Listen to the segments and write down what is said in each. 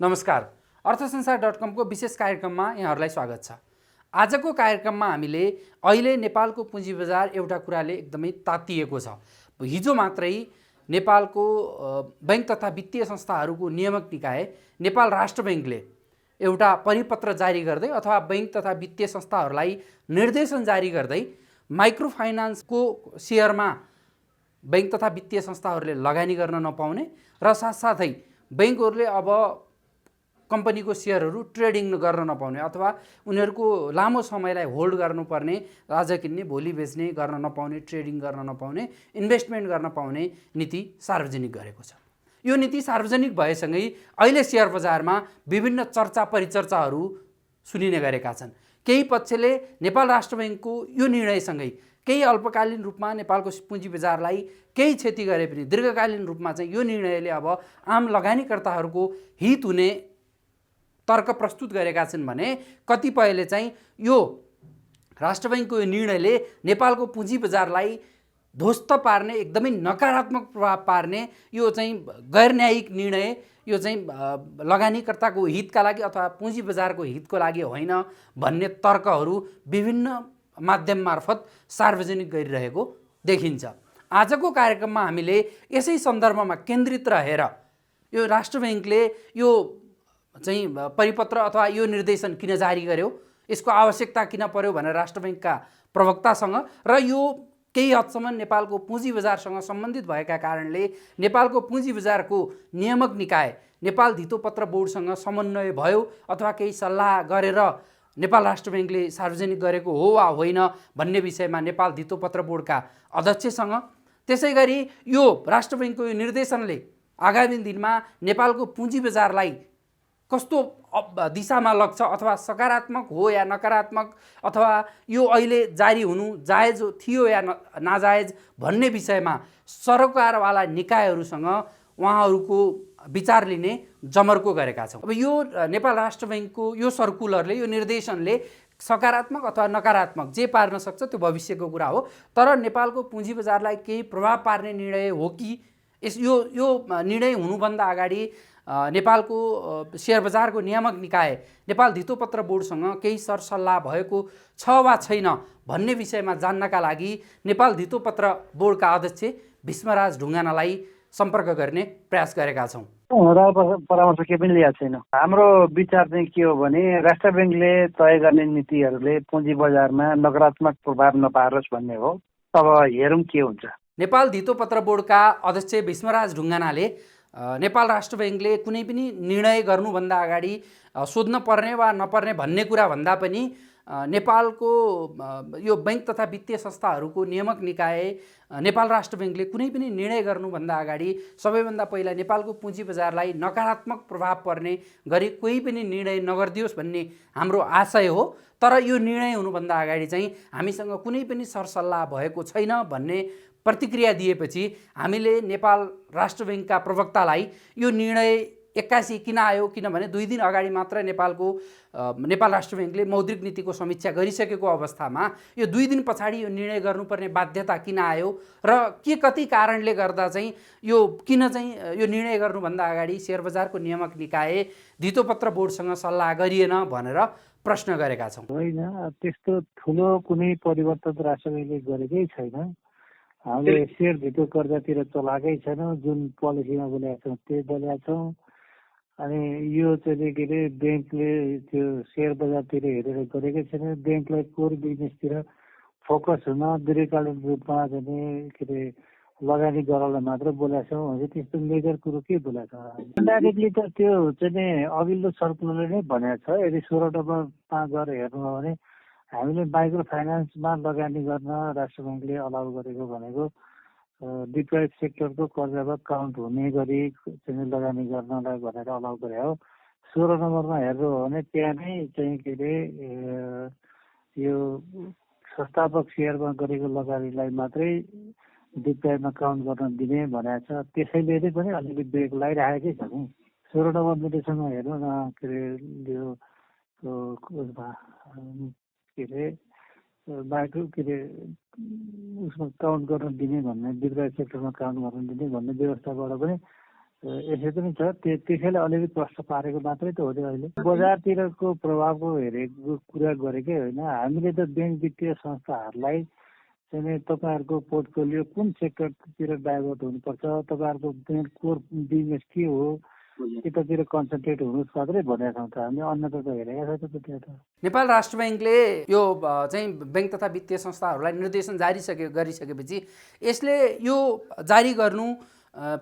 नमस्कार, अर्थसंसार.com को विशेष कार्यक्रममा यहाँहरूलाई स्वागत छ। आजको कार्यक्रममा हामीले अहिले नेपालको पुँजी बजार एउटा कुराले एकदमै तातिएको छ। हिजो मात्रै नेपालको बैंक तथा वित्तीय संस्थाहरूको नियामक निकाय नेपाल राष्ट्र बैंकले एउटा परिपत्र जारी गर्दै अथवा बैंक तथा वित्तीय संस्थाहरूलाई निर्देशन जारी गर्दै माइक्रो फाइनान्सको शेयरमा बैंक तथा वित्तीय संस्थाहरूले लगानी गर्न नपाउने र साथसाथै बैंकहरूले अब कम्पनीको सेयरहरू ट्रेडिङ गर्न नपाउने अथवा उनीहरूको लामो समयलाई होल्ड गर्नुपर्ने, आज किन्ने भोलि बेच्ने गर्न नपाउने, ट्रेडिङ गर्न नपाउने, इन्भेस्टमेन्ट गर्न पाउने नीति सार्वजनिक गरेको छ। यो नीति सार्वजनिक भएसँगै अहिले सेयर बजारमा विभिन्न चर्चा परिचर्चाहरू सुनिने गरेका छन्। केही पक्षले नेपाल राष्ट्र बैंकको यो निर्णयसँगै केही अल्पकालीन रूपमा नेपालको पुँजी बजारलाई केही क्षति गरे पनि दीर्घकालीन रूपमा चाहिँ यो निर्णयले अब आम लगानीकर्ताहरूको हित हुने तर्क प्रस्तुत गरेका छन् भने कतिपयले चाहिँ यो राष्ट्र बैंकको यो निर्णयले नेपालको पुँजी बजारलाई ध्वस्त पार्ने, एकदमै नकारात्मक प्रभाव पार्ने, यो चाहिँ गैर न्यायिक निर्णय, यो चाहिँ लगानीकर्ताको हितका लागि अथवा पुँजी बजारको हितको लागि होइन भन्ने तर्कहरू विभिन्न माध्यम मार्फत सार्वजनिक गरिरहेको देखिन्छ। आजको कार्यक्रममा हामीले यसै सन्दर्भमा केन्द्रित रहेर यो राष्ट्र बैंकले यो चाहिँ परिपत्र अथवा यो निर्देशन किन जारी गर्यो, यसको आवश्यकता किन पर्यो भनेर राष्ट्र बैंकका प्रवक्तासँग र यो केही हदसम्म नेपालको पुँजी बजारसँग सम्बन्धित भएका कारणले नेपालको पुँजी बजारको नियामक निकाय नेपाल धितोपत्र बोर्डसँग समन्वय भयो अथवा केही सल्लाह गरेर नेपाल राष्ट्र बैंकले सार्वजनिक गरेको हो वा होइन भन्ने विषयमा नेपाल धितोपत्र बोर्डका अध्यक्षसँग, त्यसैगरी यो राष्ट्र बैंकको यो निर्देशनले आगामी दिनमा नेपालको पुँजी बजारलाई कस्तो दिशामा लग्छ अथवा सकारात्मक हो या नकारात्मक अथवा यो अहिले जारी हुनु जायज थियो या नाजायज भन्ने विषयमा सरकारवाला निकायहरूसँग उहाँहरूको विचार लिने जमर्को गरेका छौँ। अब यो नेपाल राष्ट्र बैंकको यो सर्कुलरले, यो निर्देशनले सकारात्मक अथवा नकारात्मक जे पार्न सक्छ त्यो भविष्यको कुरा हो, तर नेपालको पुँजी बजारलाई केही प्रभाव पार्ने निर्णय हो कि यो निर्णय हुनुभन्दा अगाडि नेपालको सेयर बजारको नियामक निकाय नेपाल धितोपत्र बोर्डसँग केही सरसल्लाह भएको छ वा छैन भन्ने विषयमा जान्नका लागि नेपाल धितोपत्र बोर्डका अध्यक्ष भीष्मराज ढुङ्गानालाई सम्पर्क गर्ने प्रयास गरेका छौँ। परामर्श केही पनि लिएको छैन। हाम्रो विचार चाहिँ के हो भने राष्ट्र बैंकले तय गर्ने नीतिहरूले पुँजी बजारमा नकारात्मक प्रभाव नपारोस् भन्ने हो। अब हेरौँ के हुन्छ। नेपाल धितोपत्र बोर्डका अध्यक्ष भीष्मराज ढुङ्गानाले नेपाल राष्ट्र बैंकले कुनै पनि निर्णय गर्नुभन्दा अगाडि सोध्न पर्ने वा नपर्ने भन्ने कुरा भन्दा पनि नेपालको यो बैंक तथा वित्तीय संस्थाहरूको नियामक निकाय नेपाल राष्ट्र बैंकले कुनै पनि निर्णय गर्नुभन्दा अगाडि सबैभन्दा पहिला नेपालको पुँजी बजारलाई नकारात्मक प्रभाव पर्ने गरी कोही पनि निर्णय नगरिदियोस् भन्ने हाम्रो आशय हो। तर यो निर्णय हुनुभन्दा अगाडि चाहिँ हामीसँग कुनै पनि सरसल्लाह भएको छैन भन्ने प्रतिक्रिया दिएपछि हामीले नेपाल राष्ट्र बैंकका प्रवक्तालाई यो निर्णय 81 किन आयो, किनभने 2 दिन अगाडि मात्र नेपाल राष्ट्र बैंकले मौद्रिक नीतिको समीक्षा गरिसकेको अवस्थामा यो 2 दिन पछाडि यो निर्णय गर्नुपर्ने बाध्यता किन आयो र के कति कारणले गर्दा चाहिँ यो किन चाहिँ यो निर्णय गर्नुभन्दा अगाडि सेयर बजारको नियामक निकाय धितोपत्र बोर्डसँग सल्लाह गरिएन भनेर प्रश्न गरेका छौँ। होइन, त्यस्तो ठुलो कुनै परिवर्तन राष्ट्र बैंकले गरेकै छैन। हामीले सेयर धितो कर्जातिर चलाएकै छैनौँ। जुन पोलिसीमा बोलेका छौँ त्यही बोलेका छौँ। अनि यो चाहिँ के अरे ब्याङ्कले त्यो सेयर बजारतिर हेरेर गरेकै छैन। ब्याङ्कलाई कोर बिजनेसतिर फोकस हुन दीर्घकालीन रूपमा चाहिँ के अरे लगानी गराउन मात्र बोलेका छौँ। हुन्छ त्यस्तो मेजर कुरो के बोलेको छ। डाइरेक्टली त त्यो चाहिँ अघिल्लो सर्कुलरले नै भनेको छ। यदि 16 नम्बरमा गएर हेर्नुभयो भने हामीले माइक्रो फाइनेन्समा लगानी गर्न राष्ट्र बैंकले अलाउ गरेको भनेको डिप्राइभ सेक्टरको कर्जामा काउन्ट हुने गरी चाहिँ लगानी गर्नलाई भनेर अलाउ गरे हो। 16 नम्बरमा हेर्नु हो भने त्यहाँ नै चाहिँ के अरे यो संस्थापक सेयरमा गरेको लगानीलाई मात्रै डिप्राइभमा काउन्ट गर्न दिने भनेको छ। त्यसैले नै पनि अलिअलि ब्रेक लगाइरहेकै छ नि। 16 नम्बर निर्देशनमा हेर्नु न के अरे यो के अरे माइक्रो के अरे उसमा काउन्ट गर्न दिने भन्ने डिप्राइभ सेक्टरमा काउन्ट गर्न दिने भन्ने व्यवस्थाबाट पनि यसै पनि छ। त्यसैले अलिअलि प्रश्न पारेको मात्रै त हो नि। अहिले बजारतिरको प्रभावको हेरेको कुरा गरेकै होइन। हामीले त ब्याङ्क वित्तीय संस्थाहरूलाई चाहिँ तपाईँहरूको पोर्टफोलियो कुन सेक्टरतिर डाइभर्ट हुनुपर्छ, तपाईँहरूको मेन कोर बिजनेस के हो, त्यतातिर कन्सन्ट्रेट हुनुहोस् मात्रै भनेका छौँ त हामीले। अन्य त हेरेका छैन त त्यहाँ त। नेपाल राष्ट्र ब्याङ्कले यो चाहिँ ब्याङ्क तथा वित्तीय संस्थाहरूलाई निर्देशन गरिसकेपछि यसले यो जारी गर्नु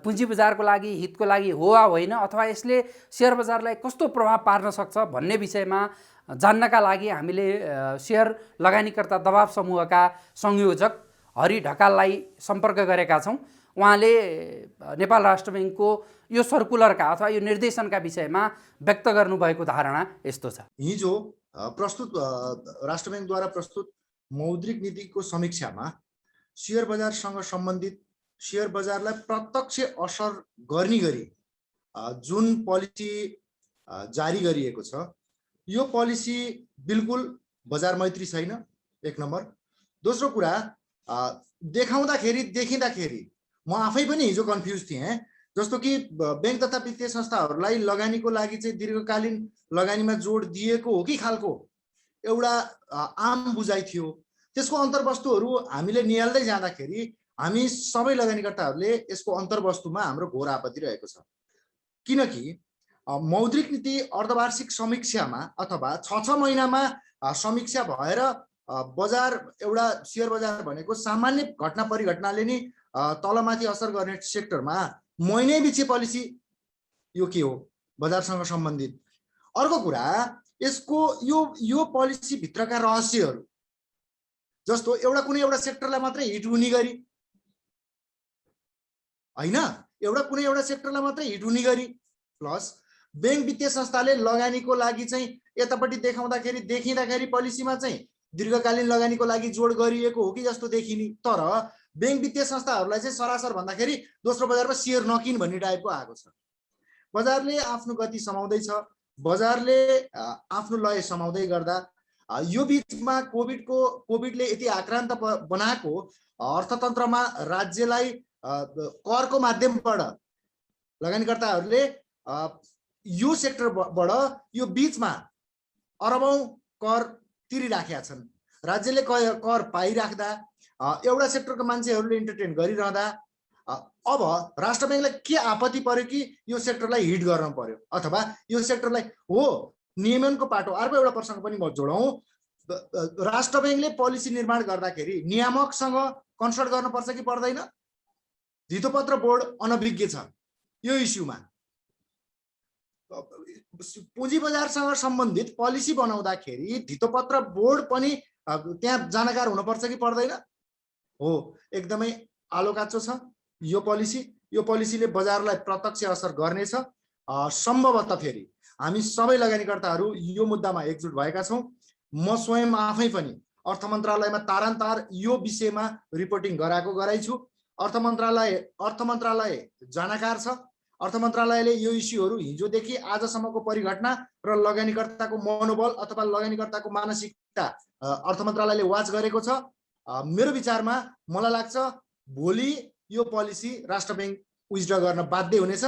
पुँजी बजारको लागि हितको लागि हो वा होइन, अथवा यसले सेयर बजारलाई कस्तो प्रभाव पार्न सक्छ भन्ने विषयमा जान्नका लागि हामीले सेयर लगानीकर्ता दबाव समूहका संयोजक हरि ढकाललाई सम्पर्क गरेका छौँ। उहाँले नेपाल राष्ट्र ब्याङ्कको यो सर्कुलरका अथवा यो निर्देशनका विषयमा व्यक्त गर्नुभएको धारणा यस्तो छ। हिजो प्रस्तुत राष्ट्र ब्याङ्कद्वारा प्रस्तुत मौद्रिक नीतिको समीक्षामा सेयर बजारसँग सम्बन्धित सेयर बजारलाई प्रत्यक्ष असर गर्ने गरी जुन पोलिसी जारी गरिएको छ, यो पोलिसी बिल्कुल बजार मैत्री छैन, एक नम्बर। दोस्रो कुरा, देखिँदाखेरि म आफै पनि हिजो कन्फ्युज थिएँ। जस्तो कि ब्याङ्क तथा वित्तीय संस्थाहरूलाई लगानीको लागि चाहिँ दीर्घकालीन लगानीमा जोड दिएको हो कि खालको एउटा आम बुझाइ थियो। त्यसको अन्तर्वस्तुहरू हामीले निहाल्दै जाँदाखेरि हामी सबै लगानीकर्ताहरूले यसको अन्तर्वस्तुमा हाम्रो घोर आपत्ति रहेको छ। किनकि मौद्रिक नीति अर्धवार्षिक समीक्षामा अथवा 6 महिनामा समीक्षा भएर बजार एउटा सेयर बजार भनेको सामान्य घटना परिघटनाले नि तलमाथि असर गर्ने सेक्टरमा महिनै पछि पोलिसी यो के हो बजारसँग सम्बन्धित। अर्को कुरा, यसको यो पोलिसी भित्रका रहस्यहरू, जस्तो एउटा कुनै एउटा सेक्टरलाई मात्रै हिट हुने गरी होइन, कुनै एउटा सेक्टरलाई मात्रै हिट हुने गरी, प्लस ब्याङ्क वित्तीय संस्थाले लगानीको लागि चाहिँ यतापट्टि देखिँदाखेरि पोलिसीमा चाहिँ दीर्घकालीन लगानीको लागि जोड गरिएको हो कि जस्तो देखिने, तर ब्याङ्क वित्तीय संस्थाहरूलाई चाहिँ सरासर भन्दाखेरि दोस्रो बजारमा सेयर नकिन भन्ने टाइपको आएको छ। बजारले आफ्नो गति समाउँदैछ, बजारले आफ्नो लय समाउँदै गर्दा यो बिचमा कोभिडले यति आक्रान्त बनाएको अर्थतन्त्रमा राज्यलाई करको माध्यमबाट लगानीकर्ताहरूले यो सेक्टरबाट यो बिचमा अरबौं कर तिरिराखेका छन्। राज्यले कर पाइराख्दा एउटा सेक्टरको मान्छेहरूले इन्टरटेन गरिरहँदा अब राष्ट्र ब्याङ्कलाई के आपत्ति पर्यो कि यो सेक्टरलाई हिट गर्न पर्यो अथवा यो सेक्टरलाई हो नियमनको पाटो। अर्को एउटा प्रसङ्ग पनि म जोडौँ, राष्ट्र ब्याङ्कले पोलिसी निर्माण गर्दाखेरि नियामकसँग कन्सल्ट गर्नुपर्छ कि पर्दैन? धितोपत्र बोर्ड अनभिज्ञ छ यो इस्युमा। पुँजी बजारसँग सम्बन्धित पोलिसी बनाउँदाखेरि धितोपत्र बोर्ड पनि त्यहाँ जानकार हुनुपर्छ कि पर्दैन? हो, एकदमै आलो काँचो छ यो पोलिसीले बजारलाई प्रत्यक्ष असर गर्नेछ। सम्भवतः फेरि हामी सबै लगानीकर्ताहरू यो मुद्दामा एकजुट भएका छौँ। म स्वयं आफै पनि अर्थ मन्त्रालयमा तारान्तार यो विषयमा रिपोर्टिङ गराइछु। अर्थ मन्त्रालय जानकार छ। अर्थ मन्त्रालयले यो इस्युहरू हिजोदेखि आजसम्मको परिघटना र लगानीकर्ताको मनोबल अथवा लगानीकर्ताको मानसिकता अर्थ मन्त्रालयले वाच गरेको छ। मेरो विचारमा मलाई लाग्छ भोलि यो पोलिसी राष्ट्र ब्याङ्क विथड्र गर्न बाध्य हुनेछ,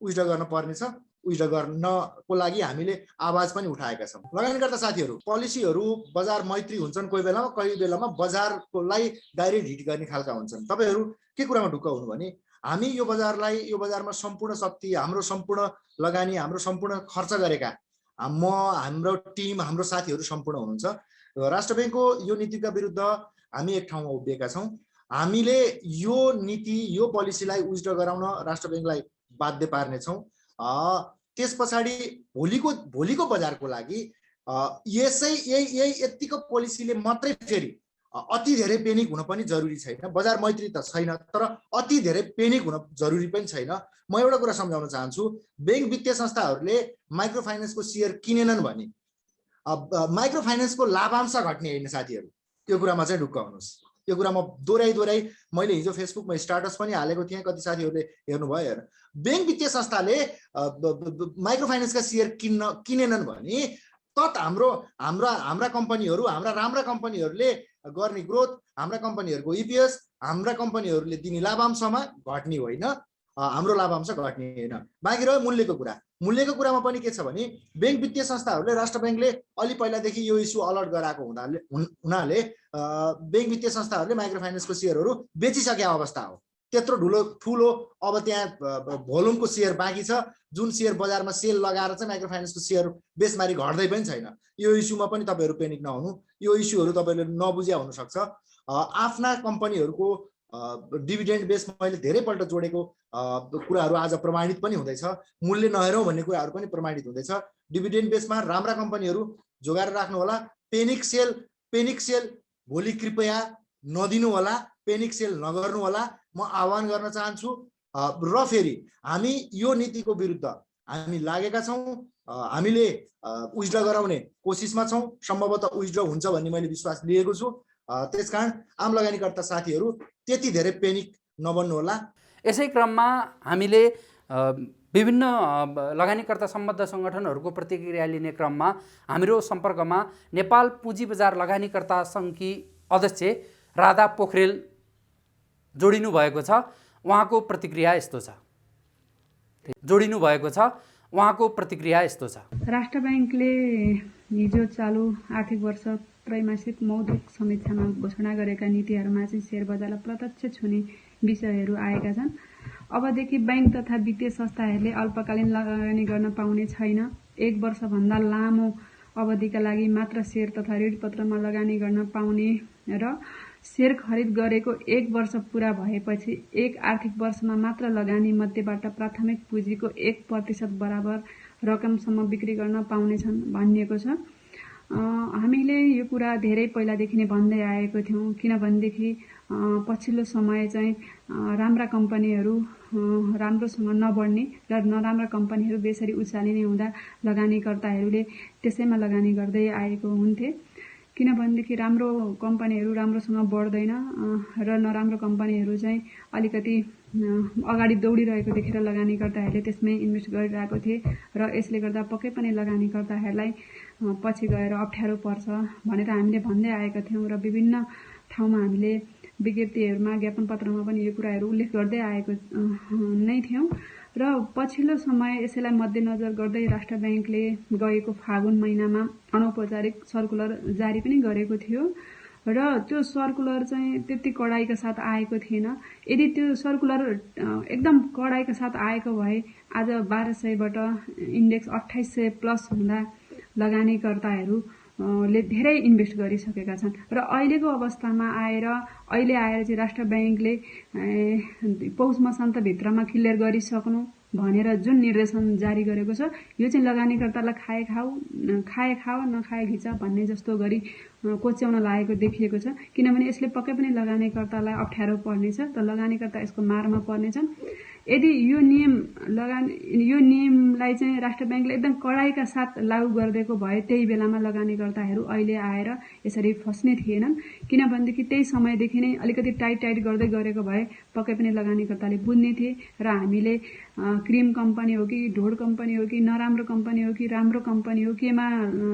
विथड्र गर्न पर्नेछ। विथड्र गर्नको लागि हामीले आवाज पनि उठाएका छौँ। लगानीकर्ता साथीहरू, पोलिसीहरू बजार मैत्री हुन्छन् कोही बेलामा बजारलाई डाइरेक्ट हिट गर्ने खालका हुन्छन्। तपाईँहरू के कुरामा ढुक्क हुनु भने हामी यो बजारमा सम्पूर्ण शक्ति, हाम्रो सम्पूर्ण लगानी, हाम्रो सम्पूर्ण खर्च गरेका हाम्रो टिम, हाम्रो साथीहरू सम्पूर्ण हुनुहुन्छ। राष्ट्र ब्याङ्कको यो नीतिका विरुद्ध हामी एक ठाउँमा उभिएका छौँ। हामीले यो नीति, यो पोलिसीलाई विथड्र गराउन राष्ट्र ब्याङ्कलाई बाध्य पार्नेछौँ। त्यस पछाडि भोलिको बजारको लागि यतिको पोलिसीले मात्रै फेरि अति धेरै पेनिक हुन पनि जरुरी छैन। बजार मैत्री त छैन, तर अति धेरै पेनिक हुन जरुरी पनि छैन। म एउटा कुरा सम्झाउन चाहन्छु, ब्याङ्क वित्तीय संस्थाहरूले माइक्रो फाइनेन्सको सेयर किनेनन् भने माइक्रो फाइनेन्सको लाभांश घट्ने होइन साथीहरू। त्यो कुरामा चाहिँ ढुक्क हुनुहोस्। यो कुरा म दोहोऱ्याइ मैले हिजो फेसबुकमा स्टाटस पनि हालेको थिएँ, कति साथीहरूले हेर्नुभयो हेर। ब्याङ्क वित्तीय संस्थाले माइक्रो फाइनेन्सका सेयर किनेनन् भने तत हाम्रा कम्पनीहरू, हाम्रा राम्रा कम्पनीहरूले गर्ने ग्रोथ, हाम्रा कम्पनीहरूको इपिएस, हाम्रा कम्पनीहरूले दिने लाभांशमा घट्ने होइन, हाम्रो लाभांश घट्ने होइन। बाँकी रह्यो मूल्यको कुरा। मूल्यको कुरामा पनि के छ भने बैंक वित्तीय संस्थाहरूले राष्ट्र बैंकले अलि पहिलादेखि यो इस्यु अलर्ट गराएको हुनाले बैंक वित्तीय संस्थाहरूले माइक्रो फाइनेन्सको सेयरहरू बेचिसकेको अवस्था हो। त्यत्रो ठुलो अब त्यहाँ भोल्युमको सेयर बाँकी छ, जुन सेयर बजारमा सेल लगाएर चाहिँ माइक्रो फाइनेन्सको सेयर बेसमारी घट्दै पनि छैन। यो इस्युमा पनि तपाईँहरू पेनिक नहुनु। यो इस्युहरू तपाईँले नबुझ्या हुनसक्छ। आफ्ना कम्पनीहरूको डिभिडेन्ड बेस मैले धेरैपल्ट जोडेको कुराहरू आज प्रमाणित पनि हुँदैछ। मूल्य नहेरौँ भन्ने कुराहरू पनि प्रमाणित हुँदैछ। डिभिडेन्ड बेसमा राम्रा कम्पनीहरू जोगाएर राख्नु होला। पेनिक सेल भोलि कृपया नदिनु होला, पेनिक सेल नगर्नु होला, म आह्वान गर्न चाहन्छु। र फेरि हामी यो नीतिको विरुद्ध हामी लागेका छौँ। हामीले विथड्र गराउने कोसिसमा छौँ। सम्भवतः विथड्र हुन्छ भन्ने मैले विश्वास लिएको छु। त्यसकारण आम लगानीकर्ता साथीहरू त्यति धेरै पेनिक नबन्नु होला। यसै क्रममा हामीले विभिन्न लगानीकर्ता सम्बद्ध सङ्गठनहरूको प्रतिक्रिया लिने क्रममा हाम्रो सम्पर्कमा नेपाल पुँजी बजार लगानीकर्ता सङ्घकी अध्यक्ष राधा पोखरेल जोडिनु भएको छ। उहाँको प्रतिक्रिया यस्तो छ। राष्ट्र बैंकले हिजो चालु आर्थिक वर्ष त्रैमासिक मौद्रिक समीक्षामा घोषणा गरेका नीतिहरूमा चाहिँ शेयर बजारलाई प्रत्यक्ष छुने विषयहरू आएका छन्। अबदेखि बैंक तथा वित्तीय संस्थाहरूले अल्पकालीन लगानी गर्न पाउने छैन। 1 वर्षभन्दा लामो अवधिका लागि मात्र शेयर तथा ऋणपत्रमा लगानी गर्न पाउने र शेयर खरिद गरेको 1 वर्ष पूरा भएपछि 1 आर्थिक वर्षमा मात्र लगानी मध्येबाट प्राथमिक पुँजीको 1% बराबर रकमसम्म बिक्री गर्न पाउनेछन् भनिएको छ। हामीले यो कुरा धेरै पहिलादेखि नै भन्दै आएको थियौँ। किनभनेदेखि पछिल्लो समय चाहिँ राम्रा कम्पनीहरू राम्रोसँग नबढ्ने र नराम्रा कम्पनीहरू बेसरी उचालिने हुँदा लगानीकर्ताहरूले त्यसैमा लगानी गर्दै आएको हुन्थे। किनभनेदेखि राम्रो कम्पनीहरू राम्रोसँग बढ्दैन र नराम्रो कम्पनीहरू चाहिँ अलिकति अगाडि दौडिरहेको देखेर लगानीकर्ताहरूले त्यसमै इन्भेस्ट गरिरहेको थिए र यसले गर्दा पक्कै पनि लगानीकर्ताहरूलाई पछि गएर अप्ठ्यारो पर्छ भनेर हामीले भन्दै आएका थियौँ र विभिन्न ठाउँमा हामीले विज्ञप्तिहरूमा ज्ञापन पत्रमा पनि यो कुराहरू उल्लेख गर्दै आएको नै थियौँ। र पछिल्लो समय यसैलाई मध्यनजर गर्दै राष्ट्र बैंकले गएको फागुन महिनामा अनौपचारिक सर्कुलर जारी पनि गरेको थियो र त्यो सर्कुलर चाहिँ त्यति कडाइका साथ आएको थिएन। यदि त्यो सर्कुलर एकदम कडाइका साथ आएको भए आज 1200बाट इन्डेक्स 2800 प्लस हुँदा लगानीकर्ताहरूले धेरै इन्भेस्ट गरिसकेका छन् र अहिलेको अवस्थामा आएर चाहिँ राष्ट्र बैंकले पौष मसान्तभित्रमा क्लियर गरिसक्नु भनेर जुन निर्देशन जारी गरेको छ यो चाहिँ लगानीकर्तालाई खाए खाऊ नखाए घिचा भन्ने जस्तो गरी कोच्याउन लागेको देखिएको छ। किनभने यसले पक्कै पनि लगानीकर्तालाई अप्ठ्यारो पर्नेछ र लगानीकर्ता यसको मारमा पर्नेछन्। यदि यो नियमलाई चाहिँ राष्ट्र बैंकले एकदम कडाइका साथ लागू गरिदिएको भए त्यही बेलामा लगानीकर्ताहरू अहिले आएर यसरी फस्ने थिएनन्। किनभनेदेखि त्यही समयदेखि नै अलिकति टाइट गर्दै गरेको भए पक्कै पनि लगानीकर्ताले बुझ्ने थिए र हामीले क्रिम कम्पनी हो कि ढोड कम्पनी हो कि नराम्रो कम्पनी हो कि राम्रो कम्पनी हो केमा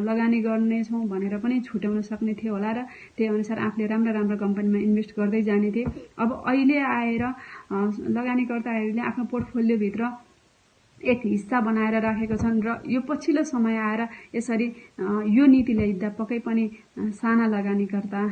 लगानी गर्नेछौँ भनेर पनि छुट्याउन सक्ने थियो होला र त्यही अनुसार आफूले राम्रो कम्पनीमा इन्भेस्ट गर्दै जाने थिए। अब अहिले आएर लगानीकर्ताहरूले आफ्नो पोर्टफोलियोभित्र एक हिस्सा बनाएर राखेका छन् र यो पछिल्लो समय आएर यसरी यो नीति ल्याइदा पक्कै पनि साना लगानीकर्ता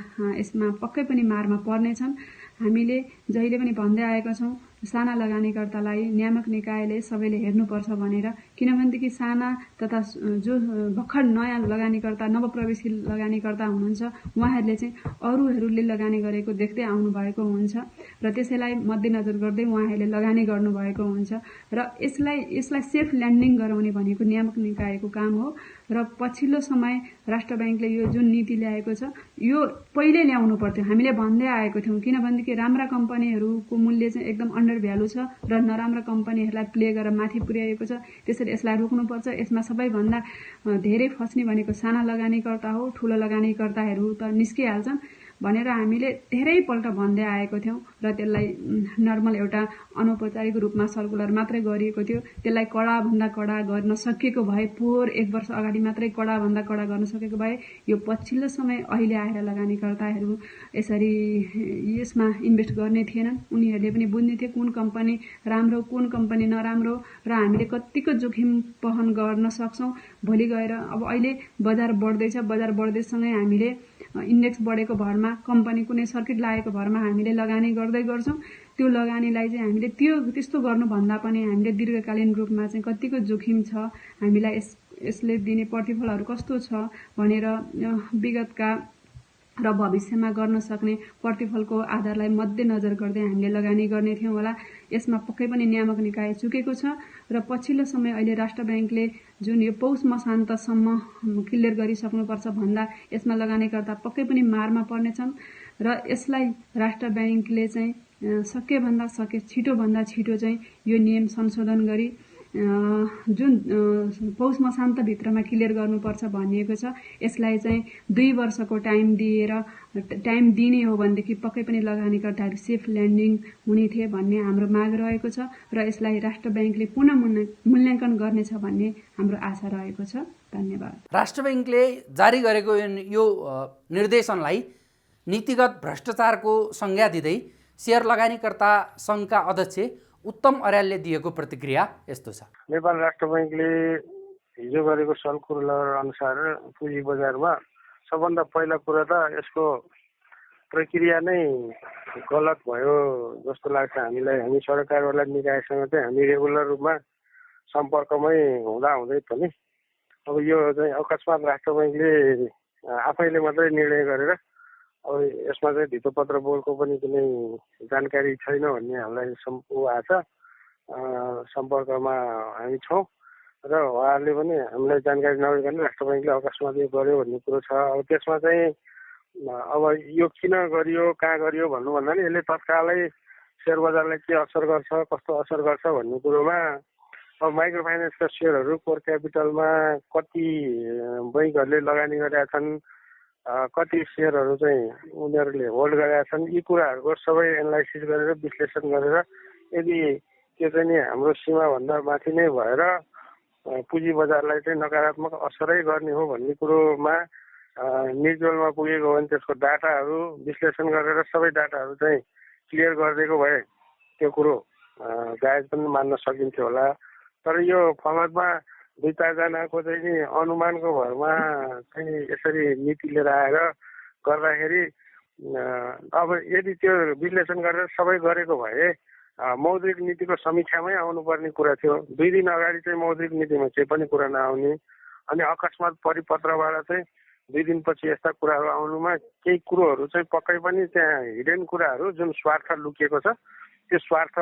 यसमा पक्कै पनि मारमा पर्नेछन्। हामीले जहिले पनि भन्दै आएका छौँ साना लगानीकर्तालाई नियामक निकायले सबैले हेर्नुपर्छ भनेर। किनभनेदेखि साना तथा जो भर्खर नयाँ लगानीकर्ता नवप्रवेशी लगानीकर्ता हुनुहुन्छ उहाँहरूले चाहिँ अरूहरूले लगानी गरेको देख्दै आउनु भएको हुन्छ र त्यसैलाई मध्यनजर गर्दै उहाँहरूले लगानी गर्नुभएको हुन्छ र यसलाई सेफ ल्यान्डिङ गराउने भनेको नियामक निकायको काम हो र पछिल्लो समय राष्ट्र बैंकले यो जुन नीति ल्याएको छ यो पहिले ल्याउनु पर्थ्यो। हामीले भन्दै आएको थियौँ किनभनेदेखि राम्रा कम्पनीहरूको मूल्य चाहिँ एकदम अन्डर भ्यालु छ र नराम्रा कम्पनीहरूलाई प्ले गरेर माथि पुर्याएको छ। त्यसरी यसलाई रोक्नुपर्छ। यसमा सबैभन्दा धेरै फस्ने भनेको साना लगानीकर्ता हो। ठुलो लगानीकर्ताहरू त निस्किहाल्छन् भनेर हामीले धेरैपल्ट भन्दै आएको थियौँ र त्यसलाई नर्मल एउटा अनौपचारिक रूपमा सर्कुलर मात्रै गरिएको थियो। त्यसलाई कडाभन्दा कडा गर्न सकिएको भए, पोहोर 1 वर्ष अगाडि मात्रै कडाभन्दा कडा गर्न सकेको भए यो पछिल्लो समय अहिले आएर लगानीकर्ताहरू यसरी यसमा इन्भेस्ट गर्ने थिएनन्। उनीहरूले पनि बुझ्ने थिए कुन कम्पनी राम्रो, कुन कम्पनी नराम्रो र हामीले कतिको जोखिम वहन गर्न सक्छौँ। भोलि गएर अब अहिले बजार बढ्दैछ, बजार बढ्दैसँगै हामीले इन्डेक्स बढेको भरमा, कम्पनी कुनै सर्किट लागेको भरमा हामीले लगानी गर्दै गर्छौँ। त्यो लगानीलाई चाहिँ हामीले त्यस्तो गर्नुभन्दा पनि हामीले दीर्घकालीन रूपमा चाहिँ कतिको जोखिम छ, हामीलाई यसले दिने प्रतिफलहरू कस्तो छ भनेर विगतका र भविष्यमा गर्न सक्ने प्रतिफलको आधारलाई मध्यनजर गर्दै हामीले लगानी गर्ने थियौँ होला। यसमा पक्कै पनि नियामक निकाय चुकेको छ र पछिल्लो समय अहिले राष्ट्र ब्याङ्कले जुन यो पौष मसान्तसम्म क्लियर गरिसक्नुपर्छ भन्दा यसमा लगानीकर्ता पक्कै पनि मारमा पर्नेछन् र यसलाई राष्ट्र ब्याङ्कले चाहिँ छिटोभन्दा छिटो चाहिँ यो नियम संशोधन गरी जुन पौष मसान्तभित्रमा क्लियर गर्नुपर्छ भनिएको छ, यसलाई चाहिँ 2 वर्षको टाइम दिने हो भनेदेखि पक्कै पनि लगानीकर्ताहरू सेफ ल्यान्डिङ हुने थिए भन्ने हाम्रो माग रहेको छ र यसलाई राष्ट्र ब्याङ्कले पुनः मूल्याङ्कन गर्नेछ भन्ने हाम्रो आशा रहेको छ। धन्यवाद। राष्ट्र ब्याङ्कले जारी गरेको यो निर्देशनलाई नीतिगत भ्रष्टाचारको संज्ञा दिँदै सेयर लगानीकर्ता सङ्घका अध्यक्ष उत्तम अर्यालले दिएको प्रतिक्रिया यस्तो छ। नेपाल राष्ट्र ब्याङ्कले हिजो गरेको सर्कुलर अनुसार पुँजी बजारमा सबभन्दा पहिला कुरा त यसको प्रक्रिया नै गलत भयो जस्तो लाग्छ हामीलाई। हामी सरकारवाला निकायसँग चाहिँ हामी रेगुलर रूपमा सम्पर्कमै हुँदै पनि अब यो चाहिँ अकस्मात राष्ट्र ब्याङ्कले आफैले मात्रै निर्णय गरेर अब यसमा चाहिँ धितोपत्र बोर्डको पनि कुनै जानकारी छैन भन्ने हामीलाई आछ। सम्पर्कमा हामी छौँ र उहाँहरूले पनि हामीलाई जानकारी नगरिकन राष्ट्र ब्याङ्कले अकस्मात यो गर्यो भन्ने कुरो छ। अब त्यसमा चाहिँ अब यो किन गरियो, कहाँ गरियो भन्नुभन्दा नि यसले तत्कालै सेयर बजारलाई के असर गर्छ, कस्तो असर गर्छ भन्ने कुरोमा अब माइक्रो फाइनेन्सका सेयरहरू कोर क्यापिटलमा कति बैङ्कहरूले लगानी गरेका छन्, कति सेयरहरू चाहिँ उनीहरूले होल्ड गरेका छन्, यी कुराहरूको सबै एनालाइसिस गरेर विश्लेषण गरेर यदि त्यो चाहिँ नि हाम्रो सीमाभन्दा माथि नै भएर पुँजी बजारलाई चाहिँ नकारात्मक असरै गर्ने हो भन्ने कुरोमा निर्जलमा पुगेको हो भने त्यसको डाटाहरू विश्लेषण गरेर सबै डाटाहरू चाहिँ क्लियर गरिदिएको भए त्यो कुरो जायज पनि मान्न सकिन्थ्यो होला। तर यो फलतमा 2-4जनाको चाहिँ नि अनुमानको भरमा चाहिँ यसरी नीति लिएर आएर गर्दाखेरि अब यदि त्यो विश्लेषण गरेर सबै गरेको भए मौद्रिक नीतिको समीक्षामै आउनुपर्ने कुरा थियो। 2 दिन अगाडि चाहिँ मौद्रिक नीतिमा केही पनि कुरा नआउने अनि अकस्मात परिपत्रबाट चाहिँ 2 दिनपछि यस्ता कुराहरू आउनुमा केही कुरोहरू चाहिँ पक्कै पनि त्यहाँ हिडेन कुराहरू जुन स्वार्थ लुकिएको छ त्यो स्वार्थ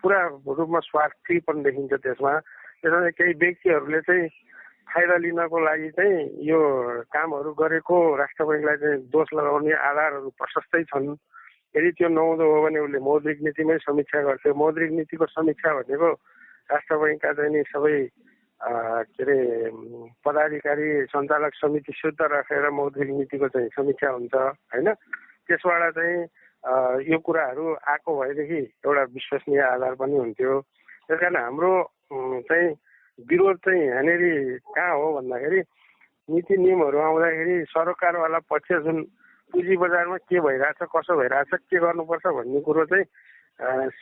पुरा रूपमा स्वार्थी पनि देखिन्छ त्यसमा। त्यसमा केही व्यक्तिहरूले चाहिँ फाइदा लिनको लागि चाहिँ यो कामहरू गरेको राष्ट्र ब्याङ्कलाई चाहिँ दोष लगाउने आधारहरू प्रशस्तै छन्। यदि त्यो नहुँदो हो भने उसले मौद्रिक नीतिमै समीक्षा गर्थ्यो। मौद्रिक नीतिको समीक्षा भनेको राष्ट्र ब्याङ्कका चाहिँ नि सबै के अरे पदाधिकारी सञ्चालक समिति शुद्ध राखेर मौद्रिक नीतिको चाहिँ समीक्षा हुन्छ होइन। त्यसबाट चाहिँ यो कुराहरू आएको भएदेखि एउटा विश्वसनीय आधार पनि हुन्थ्यो। त्यस कारण हाम्रो चाहिँ विरोध चाहिँ यहाँनिर कहाँ हो भन्दाखेरि नीति नियमहरू आउँदाखेरि सरकारवाला पक्ष जुन पुँजी बजारमा के भइरहेछ, कसो भइरहेछ, के गर्नुपर्छ भन्ने कुरो चाहिँ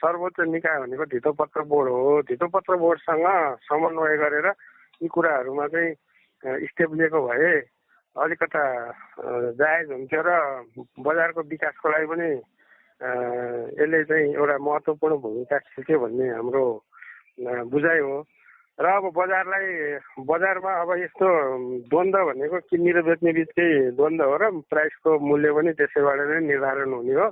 सर्वोच्च निकाय भनेको धितोपत्र बोर्ड हो। धितोपत्र बोर्डसँग समन्वय गरेर यी कुराहरूमा चाहिँ स्टेप लिएको भए अलिकता जायज हुन्थ्यो र बजारको विकासको लागि पनि यसले चाहिँ एउटा महत्त्वपूर्ण भूमिका खेल्थ्यो भन्ने हाम्रो बुझाइ हो। र अब बजारमा अब यस्तो द्वन्द्व भनेको किन्ने र बेच्ने बिचकै द्वन्द्व हो र प्राइसको मूल्य पनि त्यसैबाट नै निर्धारण हुने हो।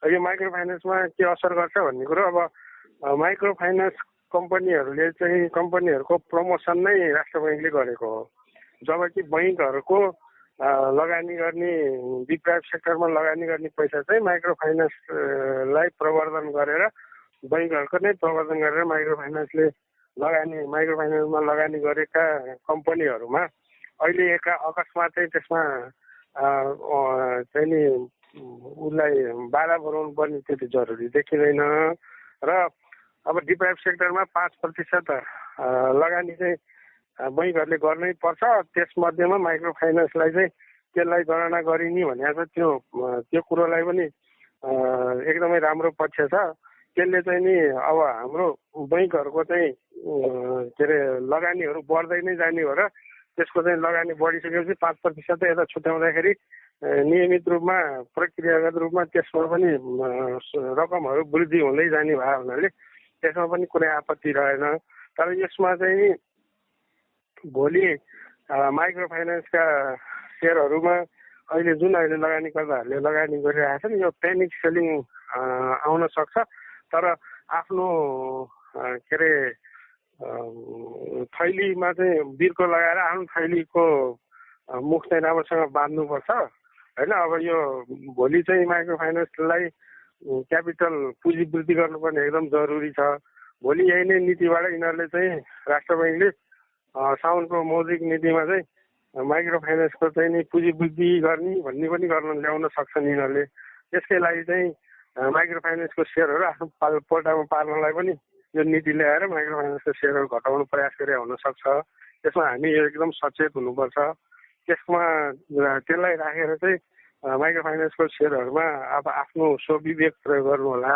यो माइक्रो फाइनेन्समा के असर गर्छ भन्ने कुरो अब माइक्रो फाइनेन्स कम्पनीहरूले चाहिँ कम्पनीहरूको प्रमोसन नै राष्ट्र ब्याङ्कले गरेको हो। जबकि बैङ्कहरूको लगानी गर्ने प्राइभेट सेक्टरमा लगानी गर्ने पैसा चाहिँ माइक्रो फाइनेन्सलाई प्रवर्धन गरेर बैङ्कहरूको नै प्रवर्धन गरेर माइक्रो फाइनेन्समा लगानी गरेका कम्पनीहरूमा अहिले अकस्मात चाहिँ त्यसमा चाहिँ नि उसलाई बाधा बनाउनु पर्ने त्यति जरुरी देखिँदैन र अब डिप्राइभ सेक्टरमा 5% लगानी चाहिँ बैङ्कहरूले गर्नै पर्छ। त्यसमध्येमा माइक्रो फाइनेन्सलाई चाहिँ त्यसलाई गणना गरिने भनेको छ। त्यो कुरोलाई पनि एकदमै राम्रो पक्ष छ। त्यसले चाहिँ नि अब हाम्रो बैङ्कहरूको चाहिँ के अरे लगानीहरू बढ्दै नै जाने हो र त्यसको चाहिँ लगानी बढिसकेपछि 5% यता छुट्याउँदाखेरि नियमित रूपमा प्रक्रियागत रूपमा त्यसमा पनि रकमहरू वृद्धि हुँदै जाने भए हुनाले त्यसमा पनि कुनै आपत्ति रहेन। तर यसमा चाहिँ भोलि माइक्रो फाइनेन्सका सेयरहरूमा अहिले लगानीकर्ताहरूले लगानी गरिरहेछन्, यो प्यानिक सेलिङ आउन सक्छ। तर आफ्नो के अरे थैलीमा चाहिँ बिर्को लगाएर आफ्नो थैलीको मुख चाहिँ राम्रोसँग बाँध्नुपर्छ होइन। अब यो भोलि चाहिँ माइक्रो फाइनेन्सलाई क्यापिटल पुँजी वृद्धि गर्नुपर्ने एकदम जरुरी छ। भोलि यही नै नीतिबाट यिनीहरूले चाहिँ राष्ट्र बैङ्कले साउनको मौद्रिक नीतिमा चाहिँ माइक्रो फाइनेन्सको चाहिँ नि पुँजी वृद्धि गर्ने भन्ने पनि ल्याउन सक्छन् यिनीहरूले। त्यसकै लागि चाहिँ माइक्रो फाइनेन्सको सेयरहरू आफ्नो पोल्टामा पार्नलाई पनि यो नीति ल्याएर माइक्रो फाइनेन्सको सेयरहरू घटाउनु प्रयास गरे हुन सक्छ। त्यसमा हामी एकदम सचेत हुनुपर्छ। त्यसलाई राखेर चाहिँ माइक्रो फाइनेन्सको सेयरहरूमा अब आफ्नो स्वविवेक प्रयोग गर्नु होला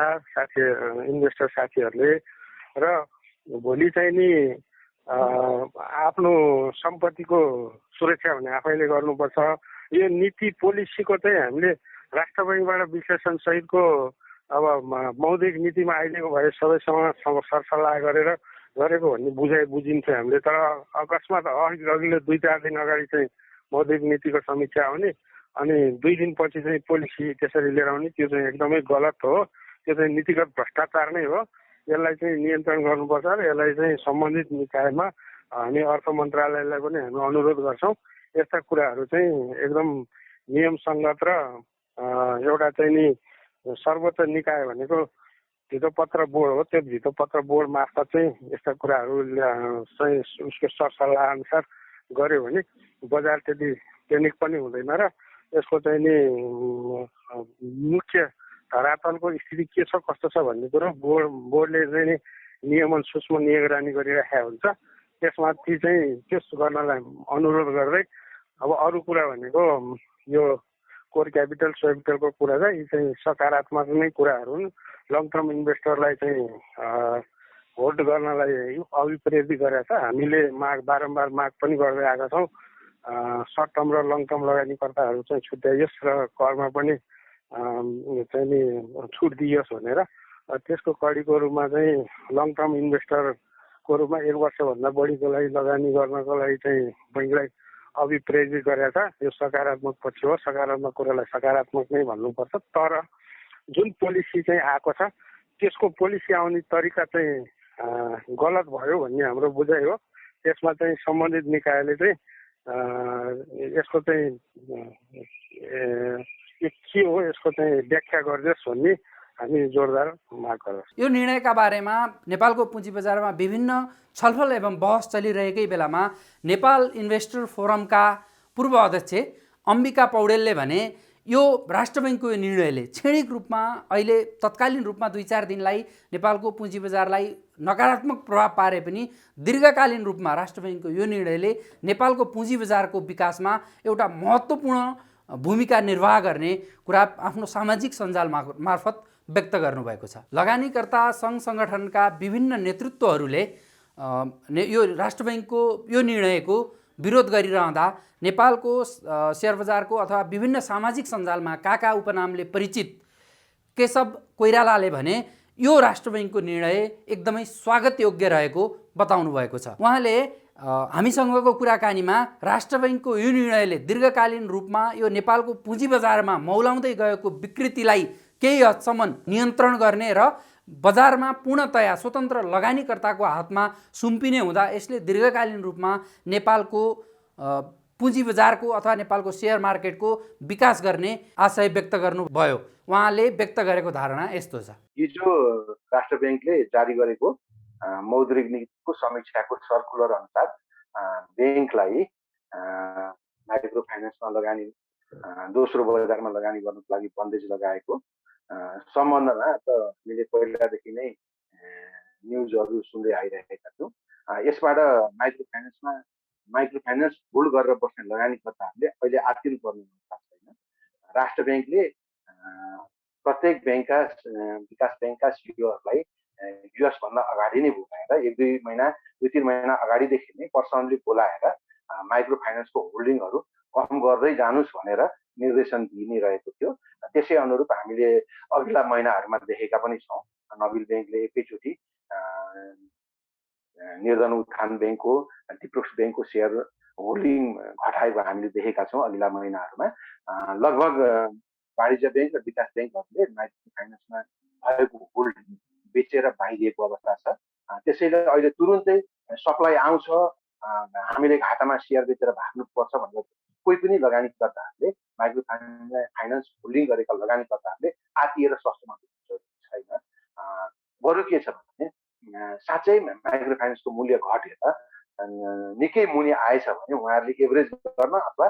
इन्भेस्टर साथीहरूले। र भोलि चाहिँ नि आफ्नो सम्पत्तिको सुरक्षा भने आफैले गर्नुपर्छ। यो नीति पोलिसीको चाहिँ हामीले राष्ट्र बैङ्कबाट विश्लेषण सहितको अब मौद्रिक नीतिमा अहिलेको भए सबैसँग सरसल्लाह गरेको भन्ने बुझिन्थ्यो हामीले। तर अकस्मात अघिल्लो 2-4 दिन अगाडि चाहिँ मौद्रिक नीतिको समीक्षा आउने अनि 2 दिनपछि चाहिँ पोलिसी त्यसरी लिएर आउने, त्यो चाहिँ एकदमै गलत हो। त्यो चाहिँ नीतिगत भ्रष्टाचार नै हो। यसलाई चाहिँ नियन्त्रण गर्नुपर्छ र यसलाई चाहिँ सम्बन्धित निकायमा हामी अर्थ मन्त्रालयलाई पनि हामी अनुरोध गर्छौँ। यस्ता कुराहरू चाहिँ एकदम नियम सङ्गत र एउटा चाहिँ नि सर्वोच्च निकाय भनेको धितोपत्र बोर्ड हो। त्यो धितोपत्र बोर्ड मार्फत चाहिँ यस्ता कुराहरू चाहिँ उसको सरसल्लाह अनुसार गर्यो भने बजार त्यति पेनिक पनि हुँदैन र यसको चाहिँ नि मुख्य धरातलको स्थिति के छ कस्तो छ भन्ने कुरो बोर्डले चाहिँ नि नियमन सूक्ष्म निगरानी गरिराखेका हुन्छ। त्यसमाथि चाहिँ त्यस गर्नलाई अनुरोध गर्दै अब अरू कुरा भनेको यो कोर क्यापिटल सोपिटलको कुरा चाहिँ यी चाहिँ सकारात्मक नै कुराहरू हुन्। लङ टर्म इन्भेस्टरलाई चाहिँ होल्ड गर्नलाई अभिप्रेरित गरेका छ। हामीले बारम्बार माग पनि गर्दै आएका छौँ सर्ट टर्म र लङ टर्म लगानीकर्ताहरू चाहिँ छुट्याइयोस् र करमा पनि चाहिँ नि छुट दियोस् भनेर। त्यसको कडीको रूपमा चाहिँ लङ टर्म इन्भेस्टरको रूपमा 1 वर्षभन्दा बढीको लागि लगानी गर्नको लागि चाहिँ बैङ्कलाई अभिप्रेरित गरेका छ। यो सकारात्मक पक्ष हो। सकारात्मक कुरालाई सकारात्मक नै भन्नुपर्छ। तर जुन पोलिसी चाहिँ आएको छ त्यसको पोलिसी आउने तरिका चाहिँ गलत भयो भन्ने हाम्रो बुझाइ हो। त्यसमा चाहिँ सम्बन्धित निकायले चाहिँ यसको चाहिँ के हो यसको चाहिँ व्याख्या गरिदियोस् भन्ने हामी जोरदार माग गर्छौँ। यो निर्णयका बारेमा नेपालको पुँजी बजारमा विभिन्न छलफल एवं बहस चलिरहेकै बेलामा नेपाल इन्भेस्टर फोरमका पूर्व अध्यक्ष अम्बिका पौडेलले भने यो राष्ट्र बैङ्कको यो निर्णयले क्षणिक रूपमा अहिले तत्कालीन रूपमा 2-4 दिनलाई नेपालको पुँजी बजारलाई नकारात्मक प्रभाव पारे पनि दीर्घकालीन रूपमा राष्ट्र बैङ्कको यो निर्णयले नेपालको पुँजी बजारको विकासमा एउटा महत्त्वपूर्ण भूमिका निर्वाह गर्ने कुरा आफ्नो सामाजिक सञ्जाल मार्फत व्यक्त गर्नुभएको छ। लगानीकर्ता सङ्घ सङ्गठनका विभिन्न नेतृत्वहरूले यो राष्ट्र बैङ्कको यो निर्णयको विरोध गरिरहँदा नेपालको शेयर बजारको अथवा विभिन्न सामाजिक सञ्जालमा काका उपनामले परिचित केशव कोइरालाले भने यो राष्ट्र बैङ्कको निर्णय एकदमै स्वागत योग्य रहेको बताउनु भएको छ। उहाँले हामीसँगको कुराकानीमा राष्ट्र बैङ्कको यो निर्णयले दीर्घकालीन रूपमा यो नेपालको पुँजी बजारमा मौलाउँदै गएको विकृतिलाई केही हदसम्म नियन्त्रण गर्ने र बजारमा पूर्णतया स्वतन्त्र लगानीकर्ताको हातमा सुम्पिने हुँदा यसले दीर्घकालीन रूपमा नेपालको पुँजी बजारको अथवा नेपालको सेयर मार्केटको विकास गर्ने आशय व्यक्त गर्नुभयो। उहाँले व्यक्त गरेको धारणा यस्तो छ। हिजो राष्ट्र ब्याङ्कले जारी गरेको मौद्रिक नीतिको समीक्षाको सर्कुलर अनुसार ब्याङ्कलाई माइक्रो फाइनेन्समा लगानी दोस्रो बजारमा लगानी गर्नको लागि बन्देज लगाएको सम्बन्धमा त हामीले पहिलादेखि नै न्युजहरू सुन्दै आइरहेका छौँ। यसबाट माइक्रो फाइनेन्स होल्ड गरेर बस्ने लगानीकर्ताहरूले अहिले आत्तिनु पर्ने अवस्था छैन। राष्ट्र ब्याङ्कले प्रत्येक ब्याङ्कका विकास ब्याङ्कका सिइओहरूलाई युएस भन्दा अगाडि नै बोलाएर 2-3 महिना अगाडिदेखि नै पर्सनली बोलाएर माइक्रो फाइनेन्सको होल्डिङहरू कम गर्दै जानुस् भनेर निर्देशन दिइ नै रहेको थियो। त्यसै अनुरूप हामीले अघिल्ला महिनाहरूमा देखेका पनि छौँ। नबिल ब्याङ्कले एकैचोटि निर्धन उत्थान ब्याङ्कको, डिप्रोक्स ब्याङ्कको सेयर होल्डिङ घटाएको हामीले देखेका छौँ अघिल्ला महिनाहरूमा। लगभग वाणिज्य ब्याङ्क र विकास ब्याङ्कहरूले माइक्रो फाइनेन्समा भएको होल्डिङ बेचेर बाहिरिएको अवस्था छ। त्यसैले अहिले तुरुन्तै सप्लाई आउँछ, हामीले घाटामा सेयर बेचेर भाग्नुपर्छ भनेर कोही पनि लगानीकर्ताहरूले, माइक्रो फाइनेन्स होल्डिङ गरेका लगानीकर्ताहरूले आतिएर सस्तोमा बेच्नु छैन। बरु के छ भने साँच्चै माइक्रो फाइनेन्सको मूल्य घटेर निकै मुनि आएछ भने उहाँहरूले एभरेज गर्न अथवा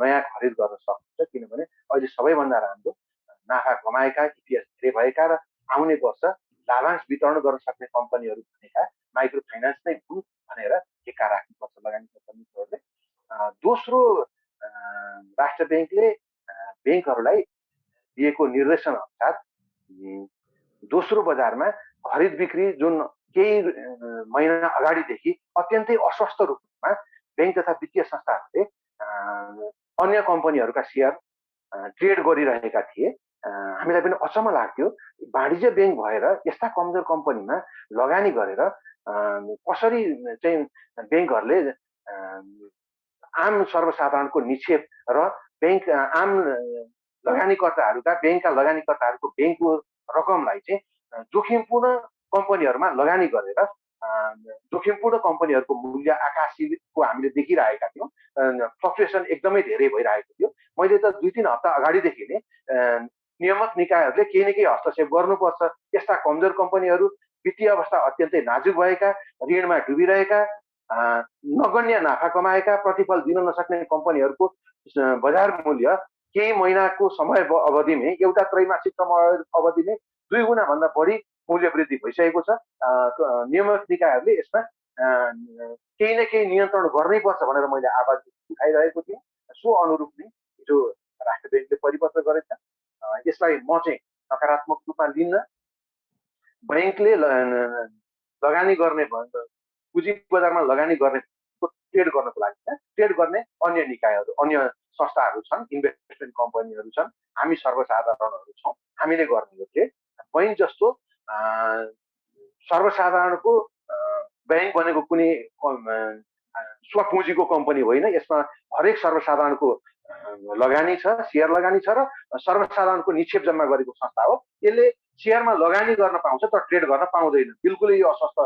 नयाँ खरिद गर्न सक्नुहुन्छ। किनभने अहिले सबैभन्दा राम्रो नाफा कमाएका, इपिएस धेरै भएका र आउने वर्ष लाभांश वितरण गर्न सक्ने कम्पनीहरू भनेका माइक्रो फाइनेन्स नै हुन् भनेर टेका राख्नुपर्छ लगानीकर्ता मित्रहरूले। दोस्रो, राष्ट्र ब्याङ्कले ब्याङ्कहरूलाई दिएको निर्देशन अनुसार दोस्रो बजारमा खरिद बिक्री जुन केही महिना अगाडिदेखि अत्यन्तै अस्वस्थ रूपमा ब्याङ्क तथा वित्तीय संस्थाहरूले अन्य कम्पनीहरूका सेयर ट्रेड गरिरहेका थिए। हामीलाई पनि अचम्म लाग्थ्यो, वाणिज्य ब्याङ्क भएर यस्ता कमजोर कम्पनीमा लगानी गरेर कसरी चाहिँ ब्याङ्कहरूले आम सर्वसाधारणको निक्षेप र ब्याङ्क आम लगानीकर्ताहरूका ब्याङ्कका लगानीकर्ताहरूको ब्याङ्कको रकमलाई चाहिँ जोखिमपूर्ण कम्पनीहरूमा लगानी गरेर जोखिमपूर्ण कम्पनीहरूको मूल्य आकाशीको हामीले देखिरहेका थियौँ। फ्लक्चुएसन एकदमै धेरै भइरहेको थियो। मैले त 2-3 हप्ता अगाडिदेखि नै नियामक निकायहरूले केही न केही हस्तक्षेप गर्नुपर्छ, यस्ता कमजोर कम्पनीहरू, वित्तीय अवस्था अत्यन्तै नाजुक भएका, ऋणमा डुबिरहेका, नगण्य नाफा कमाएका, प्रतिफल दिन नसक्ने कम्पनीहरूको बजार मूल्य केही महिनाको समय अवधिमै, एउटा त्रैमासिक समय अवधिमै 2 गुणा भन्दा बढी मूल्य वृद्धि भइसकेको छ। नियामक निकायहरूले यसमा केही न केही नियन्त्रण गर्नै पर्छ भनेर मैले आवाज उठाइरहेको थिएँ। सो अनुरूप नै जो राष्ट्र ब्याङ्कले परिपत्र गरेछ, यसलाई म चाहिँ नकारात्मक रूपमा लिन्न। ब्याङ्कले लगानी गर्ने पुँजी बजारमा लगानी गर्ने ट्रेड गर्नको लागि ट्रेड गर्ने अन्य निकायहरू, अन्य संस्थाहरू छन्, इन्भेस्टमेन्ट कम्पनीहरू छन्, हामी सर्वसाधारणहरू छौँ, हामीले गर्ने हो ट्रेड। बैङ्क जस्तो सर्वसाधारणको ब्याङ्क भनेको कुनै स्वपुँजीको कम्पनी होइन। यसमा हरेक सर्वसाधारणको लगानी छ, सेयर लगानी छ र सर्वसाधारणको निक्षेप जम्मा गरेको संस्था हो। यसले सेयरमा लगानी गर्न पाउँछ तर ट्रेड गर्न पाउँदैन। बिल्कुलै यो अस्वस्थ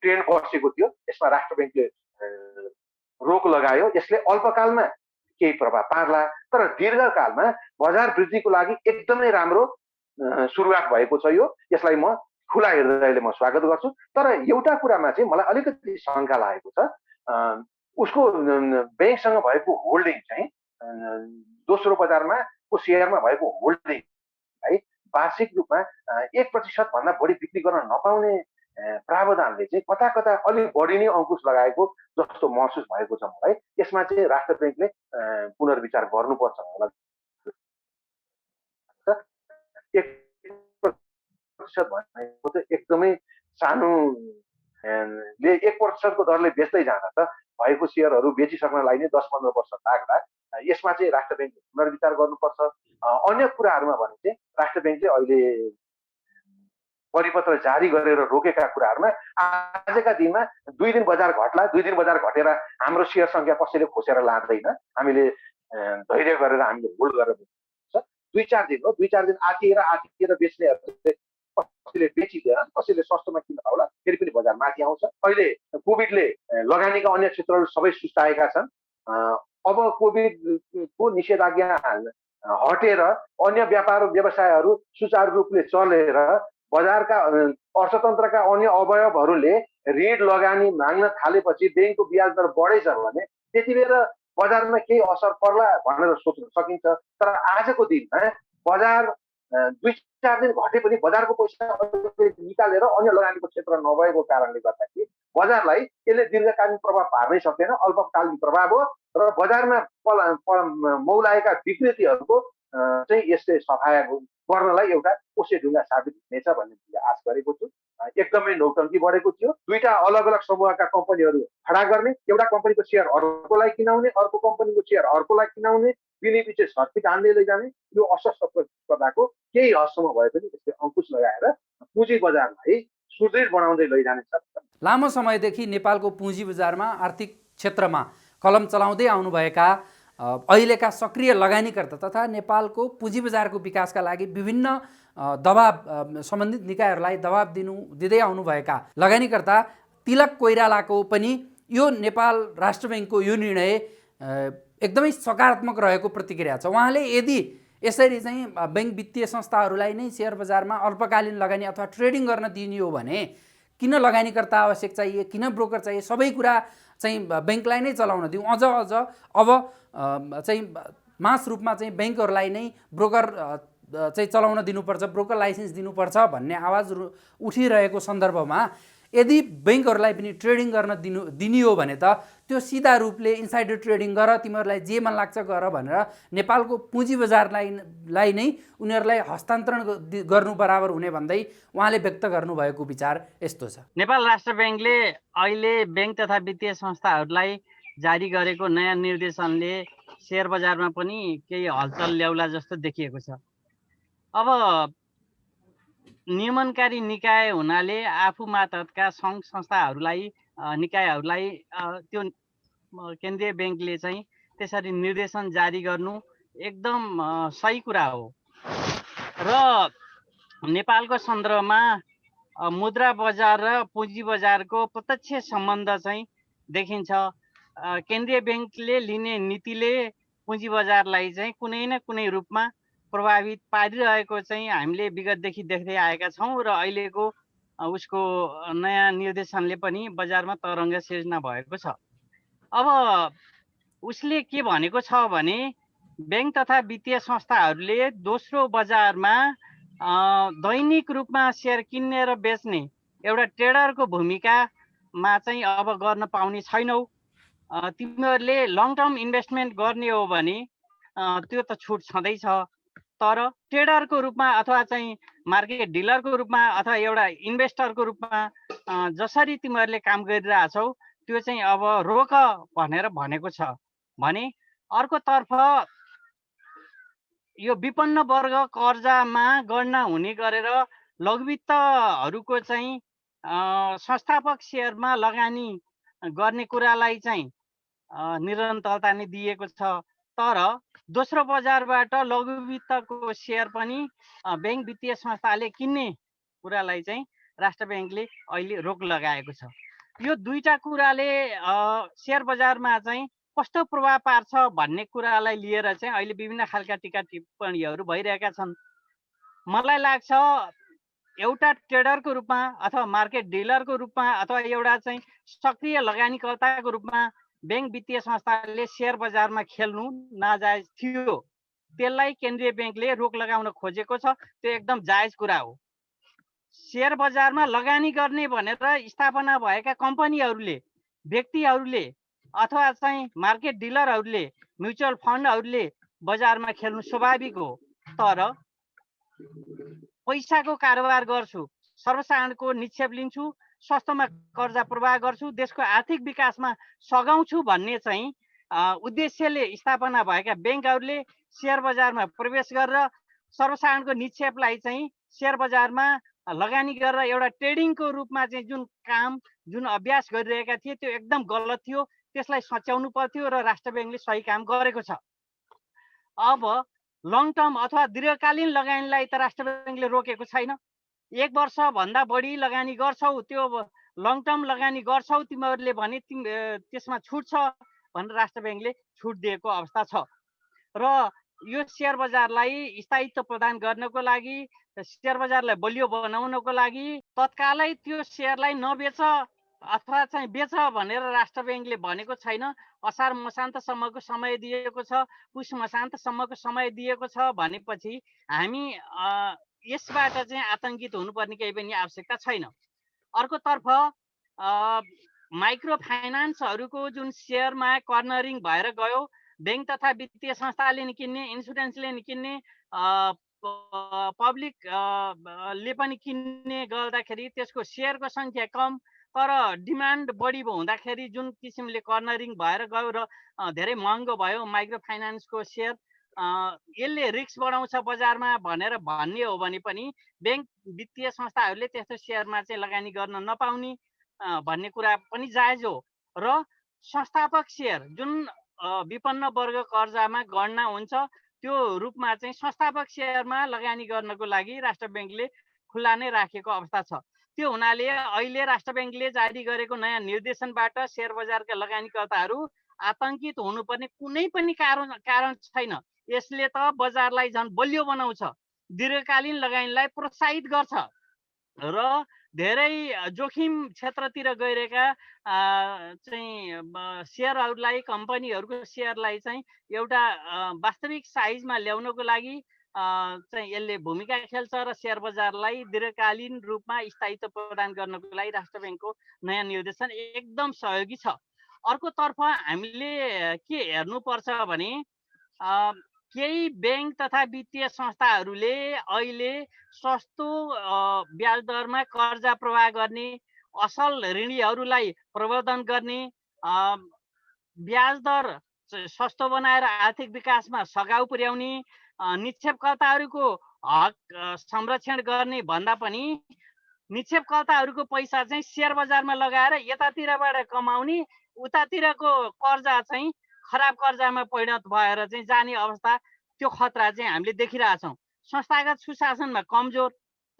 ट्रेन्ड बसेको थियो। यसमा राष्ट्र ब्याङ्कले रोक लगायो। यसले अल्पकालमा केही प्रभाव पार्ला तर दीर्घकालमा बजार वृद्धिको लागि एकदमै राम्रो सुरुवात भएको छ। यसलाई म खुला हृदयले म स्वागत गर्छु। तर एउटा कुरामा चाहिँ मलाई अलिकति शङ्का लागेको छ, उसको ब्याङ्कसँग भएको होल्डिङ चाहिँ दोस्रो बजारमा को सेयरमा भएको होल्डिङ है वार्षिक रूपमा 1% भन्दा बढी बिक्री गर्न नपाउने प्रावधानले चाहिँ कता कता अलिक बढी नै अंकुश लगाएको जस्तो महसुस भएको छ मलाई। यसमा चाहिँ राष्ट्र ब्याङ्कले पुनर्विचार गर्नुपर्छ होला। 1% भनेको त एकदमै सानो ले 1% को दरले बेच्दै जाँदा त भएको सेयरहरू बेचिसक्नलाई नै 10-15 वर्ष लाग्ला। यसमा चाहिँ राष्ट्र ब्याङ्कले पुनर्विचार गर्नुपर्छ। अन्य कुराहरूमा भने चाहिँ राष्ट्र ब्याङ्कले अहिले परिपत्र जारी गरेर रोकेका कुराहरूमा आजका दिनमा 2 दिन बजार घट्ला, 2 दिन बजार घटेर हाम्रो सेयर संख्या कसैले खोसेर लाँदैन। हामीले धैर्य गरेर हामीले होल्ड गरेर बस्नुपर्छ। 2-4 दिन हो, 2-4 दिन आतिएर बेच्नेहरूले कसैले बेचिदिएर कसैले सस्तोमा किन्न पाउला, फेरि पनि बजार माथि आउँछ। अहिले कोभिडले लगानीका अन्य क्षेत्रहरू सबै सुस्ताएका छन्। अब कोभिडको निषेधाज्ञा हटेर अन्य व्यापार व्यवसायहरू सुचारू रूपले चलेर बजारका अर्थतन्त्रका अन्य अवयवहरूले ऋण लगानी माग्न थालेपछि ब्याङ्कको ब्याज दर बढेछ भने त्यति बेला बजारमा केही असर पर्ला भनेर सोच्न सकिन्छ। तर आजको दिनमा बजार 2-4 दिन घटे पनि बजारको पैसा निकालेर अन्य लगानीको क्षेत्र नभएको कारणले गर्दाखेरि बजारलाई यसले दीर्घकालीन प्रभाव पार्नै सक्दैन, अल्पकालीन प्रभाव हो र बजारमा मौलाएका विकृतिहरूको चाहिँ यसले सफाया गर्नलाई एउटा कोसे ढुङ्गा साबित हुनेछ भन्ने मैले आश गरेको छु। एकदमै नौटङ्की बढेको थियो। दुईटा अलग अलग समूहका कम्पनीहरू खडा गर्ने, एउटा कम्पनीको सेयर अर्कोलाई किनाउने, अर्को कम्पनीको सेयर अर्कोलाई किनाउने, बिच सर्किट हान्दै लैजाने, यो अस्वस्थ प्रतिस्पर्धाको केही हदसम्म भए पनि यसले अङ्कुश लगाएर पुँजी बजारलाई सुदृढ बनाउँदै लैजानेछ। लामो समयदेखि नेपालको पुँजी बजारमा आर्थिक क्षेत्रमा कलम चलाउँदै आउनुभएका अहिलेका सक्रिय लगानीकर्ता तथा नेपालको पुँजी बजारको विकासका लागि विभिन्न दबाब सम्बन्धित निकायहरूलाई दबाब दिँदै आउनुभएका लगानीकर्ता तिलक कोइरालाको पनि यो नेपाल राष्ट्र ब्याङ्कको यो निर्णय एकदमै सकारात्मक रहेको प्रतिक्रिया छ। उहाँले यदि यसरी चाहिँ ब्याङ्क वित्तीय संस्थाहरूलाई नै सेयर बजारमा अल्पकालीन लगानी अथवा ट्रेडिङ गर्न दिने हो भने किन लगानीकर्ता आवश्यक चाहिए, किन ब्रोकर चाहिए, सबै कुरा चाहिँ ब्याङ्कलाई नै चलाउन दिउँ। अझ अब चाहिँ मास रूपमा चाहिँ ब्याङ्कहरूलाई नै ब्रोकर चाहिँ चलाउन दिनुपर्छ, ब्रोकर लाइसेन्स दिनुपर्छ भन्ने आवाज उठिरहेको सन्दर्भमा यदि ब्याङ्कहरूलाई पनि ट्रेडिङ गर्न दिने हो भने त त्यो सिधा रूपले इन्साइडर ट्रेडिङ गर, तिमीहरूलाई जे मन लाग्छ गर भनेर नेपालको पुँजी बजारलाई नै उनीहरूलाई हस्तान्तरण गर्नु बराबर हुने भन्दै उहाँले व्यक्त गर्नुभएको विचार यस्तो छ। नेपाल राष्ट्र ब्याङ्कले अहिले ब्याङ्क तथा वित्तीय संस्थाहरूलाई जारी गरेको नयाँ निर्देशनले सेयर बजारमा पनि केही हलचल ल्याउला जस्तो देखिएको छ। अब नियमनकारी निकाय हुनाले आफू मातहतका सङ्घ संस्थाहरूलाई निकायहरूलाई त्यो केन्द्रीय ब्याङ्कले चाहिँ त्यसरी निर्देशन जारी गर्नु एकदम सही कुरा हो र नेपालको सन्दर्भमा मुद्रा बजार र पुँजी बजारको प्रत्यक्ष सम्बन्ध चाहिँ देखिन्छ। केन्द्रीय ब्याङ्कले लिने नीतिले पुँजी बजारलाई चाहिँ कुनै न कुनै रूपमा प्रभावित पारिरहेको चाहिँ हामीले विगतदेखि देख्दै आएका छौँ र अहिलेको उसको नयाँ निर्देशनले पनि बजारमा तरङ्ग सिर्जना भएको छ। अब उसले के भनेको छ भने ब्याङ्क तथा वित्तीय संस्थाहरूले दोस्रो बजारमा दैनिक रूपमा सेयर किन्ने र बेच्ने एउटा ट्रेडरको भूमिकामा चाहिँ अब गर्न पाउने छैनौ। तिमीहरूले लङ टर्म इन्भेस्टमेन्ट गर्ने हो भने त्यो त छुट छँदैछ, तर ट्रेडरको रूपमा अथवा चाहिँ मार्केट डिलरको रूपमा अथवा एउटा इन्भेस्टरको रूपमा जसरी तिमीहरूले काम गरिरहेछौ त्यो चाहिँ अब रोक भनेर भनेको छ भने अर्कोतर्फ यो विपन्न वर्ग कर्जामा गणना हुने गरेर लघुवित्तहरूको चाहिँ संस्थापक सेयरमा लगानी गर्ने कुरालाई चाहिँ निरन्तरता नै दिएको छ। तर दोस्रो बजारबाट लघुवित्तको सेयर पनि ब्याङ्क वित्तीय संस्थाले किन्ने कुरालाई चाहिँ राष्ट्र ब्याङ्कले अहिले रोक लगाएको छ। यो दुईटा कुराले सेयर बजारमा चाहिँ कस्तो प्रभाव पार्छ भन्ने कुरालाई लिएर चाहिँ अहिले विभिन्न खालका टीका टिप्पणीहरू भइरहेका छन्। मलाई लाग्छ एउटा ट्रेडरको रूपमा अथवा मार्केट डिलरको रूपमा अथवा एउटा चाहिँ सक्रिय लगानीकर्ताको रूपमा ब्याङ्क वित्तीय संस्थाले सेयर बजारमा खेल्नु नाजायज थियो। त्यसलाई केन्द्रीय ब्याङ्कले रोक लगाउन खोजेको छ, त्यो एकदम जायज कुरा हो। सेयर बजारमा लगानी गर्ने भनेर स्थापना भएका कम्पनीहरूले, व्यक्तिहरूले अथवा चाहिँ मार्केट डिलरहरूले, म्युचुअल फन्डहरूले बजारमा खेल्नु स्वाभाविक हो। तर पैसाको कारोबार गर्छु, सर्वसाधारणको निक्षेप लिन्छु, सस्तोमा कर्जा प्रवाह गर्छु, देशको आर्थिक विकासमा सघाउँछु भन्ने चाहिँ उद्देश्यले स्थापना भएका ब्याङ्कहरूले सेयर बजारमा प्रवेश गरेर सर्वसाधारणको निक्षेपलाई चाहिँ सेयर बजारमा लगानी गरेर एउटा ट्रेडिङको रूपमा चाहिँ जुन काम जुन अभ्यास गरिरहेका थिए त्यो एकदम गलत थियो। त्यसलाई सच्याउनु पर्थ्यो र राष्ट्र ब्याङ्कले सही काम गरेको छ। अब लङ टर्म अथवा दीर्घकालीन लगानीलाई त राष्ट्र ब्याङ्कले रोकेको छैन। 1 वर्षभन्दा बढी लगानी गर्छौ, त्यो लङ टर्म लगानी गर्छौ तिमीहरूले भने त्यसमा छुट छ भनेर राष्ट्र ब्याङ्कले छुट दिएको अवस्था छ। र यो सेयर बजारलाई स्थायित्व प्रदान गर्नको लागि, सेयर बजारलाई बलियो बनाउनको लागि तत्कालै त्यो सेयरलाई नबेच अथवा चाहिँ बेच भनेर राष्ट्र ब्याङ्कले भनेको छैन। असार मसान्तसम्मको समय दिएको छ, पुस मसान्तसम्मको समय दिएको छ भनेपछि हामी यसबाट चाहिँ आतङ्कित हुनुपर्ने केही पनि आवश्यकता छैन। अर्कोतर्फ माइक्रो फाइनान्सहरूको जुन सेयरमा कर्नरिङ भएर गयो, ब्याङ्क तथा वित्तीय संस्थाले निकिन्ने, इन्सुरेन्सले निकिन्ने, पब्लिकले पनि किन्ने गर्दाखेरि त्यसको सेयरको सङ्ख्या कम, तर डिमान्ड बढी हुँदाखेरि जुन किसिमले कर्नरिङ भएर गयो र धेरै महँगो भयो माइक्रो फाइनान्सको सेयर, यसले रिस्क बढाउँछ बजारमा भनेर भन्ने हो भने पनि ब्याङ्क वित्तीय संस्थाहरूले त्यस्तो सेयरमा चाहिँ लगानी गर्न नपाउने भन्ने कुरा पनि जायज हो। र संस्थापक सेयर जुन विपन्न वर्ग कर्जामा गणना हुन्छ त्यो रूपमा चाहिँ संस्थापक सेयरमा लगानी गर्नको लागि राष्ट्र ब्याङ्कले खुल्ला नै राखेको अवस्था छ। त्यो हुनाले अहिले राष्ट्र ब्याङ्कले जारी गरेको नयाँ निर्देशनबाट सेयर बजारका लगानीकर्ताहरू आतङ्कित हुनुपर्ने कुनै पनि कारण छैन। यसले त बजारलाई झन् बलियो बनाउँछ, दीर्घकालीन लगानीलाई प्रोत्साहित गर्छ र धेरै जोखिम क्षेत्रतिर गइरहेका चाहिँ सेयरहरूलाई, कम्पनीहरूको सेयरलाई चाहिँ एउटा वास्तविक साइजमा ल्याउनको लागि चाहिँ यसले भूमिका खेल्छ र सेयर बजारलाई दीर्घकालीन रूपमा स्थायित्व प्रदान गर्नको लागि राष्ट्र ब्याङ्कको नयाँ निर्देशन एकदम सहयोगी छ। अर्कोतर्फ हामीले के हेर्नुपर्छ भने केही ब्याङ्क तथा वित्तीय संस्थाहरूले अहिले सस्तो ब्याज दरमा कर्जा प्रवाह गर्ने, असल ऋणीहरूलाई प्रवर्धन गर्ने, ब्याज दर सस्तो बनाएर आर्थिक विकासमा सघाउ पुर्याउने, निक्षेपकर्ताहरूको हक संरक्षण गर्ने भन्दा पनि निक्षेपकर्ताहरूको पैसा चाहिँ सेयर बजारमा लगाएर यतातिरबाट कमाउने, उतातिरको कर्जा चाहिँ खराब कर्जामा परिणत भएर चाहिँ जाने अवस्था, त्यो खतरा चाहिँ हामीले देखिरहेछौँ। संस्थागत सुशासनमा कमजोर,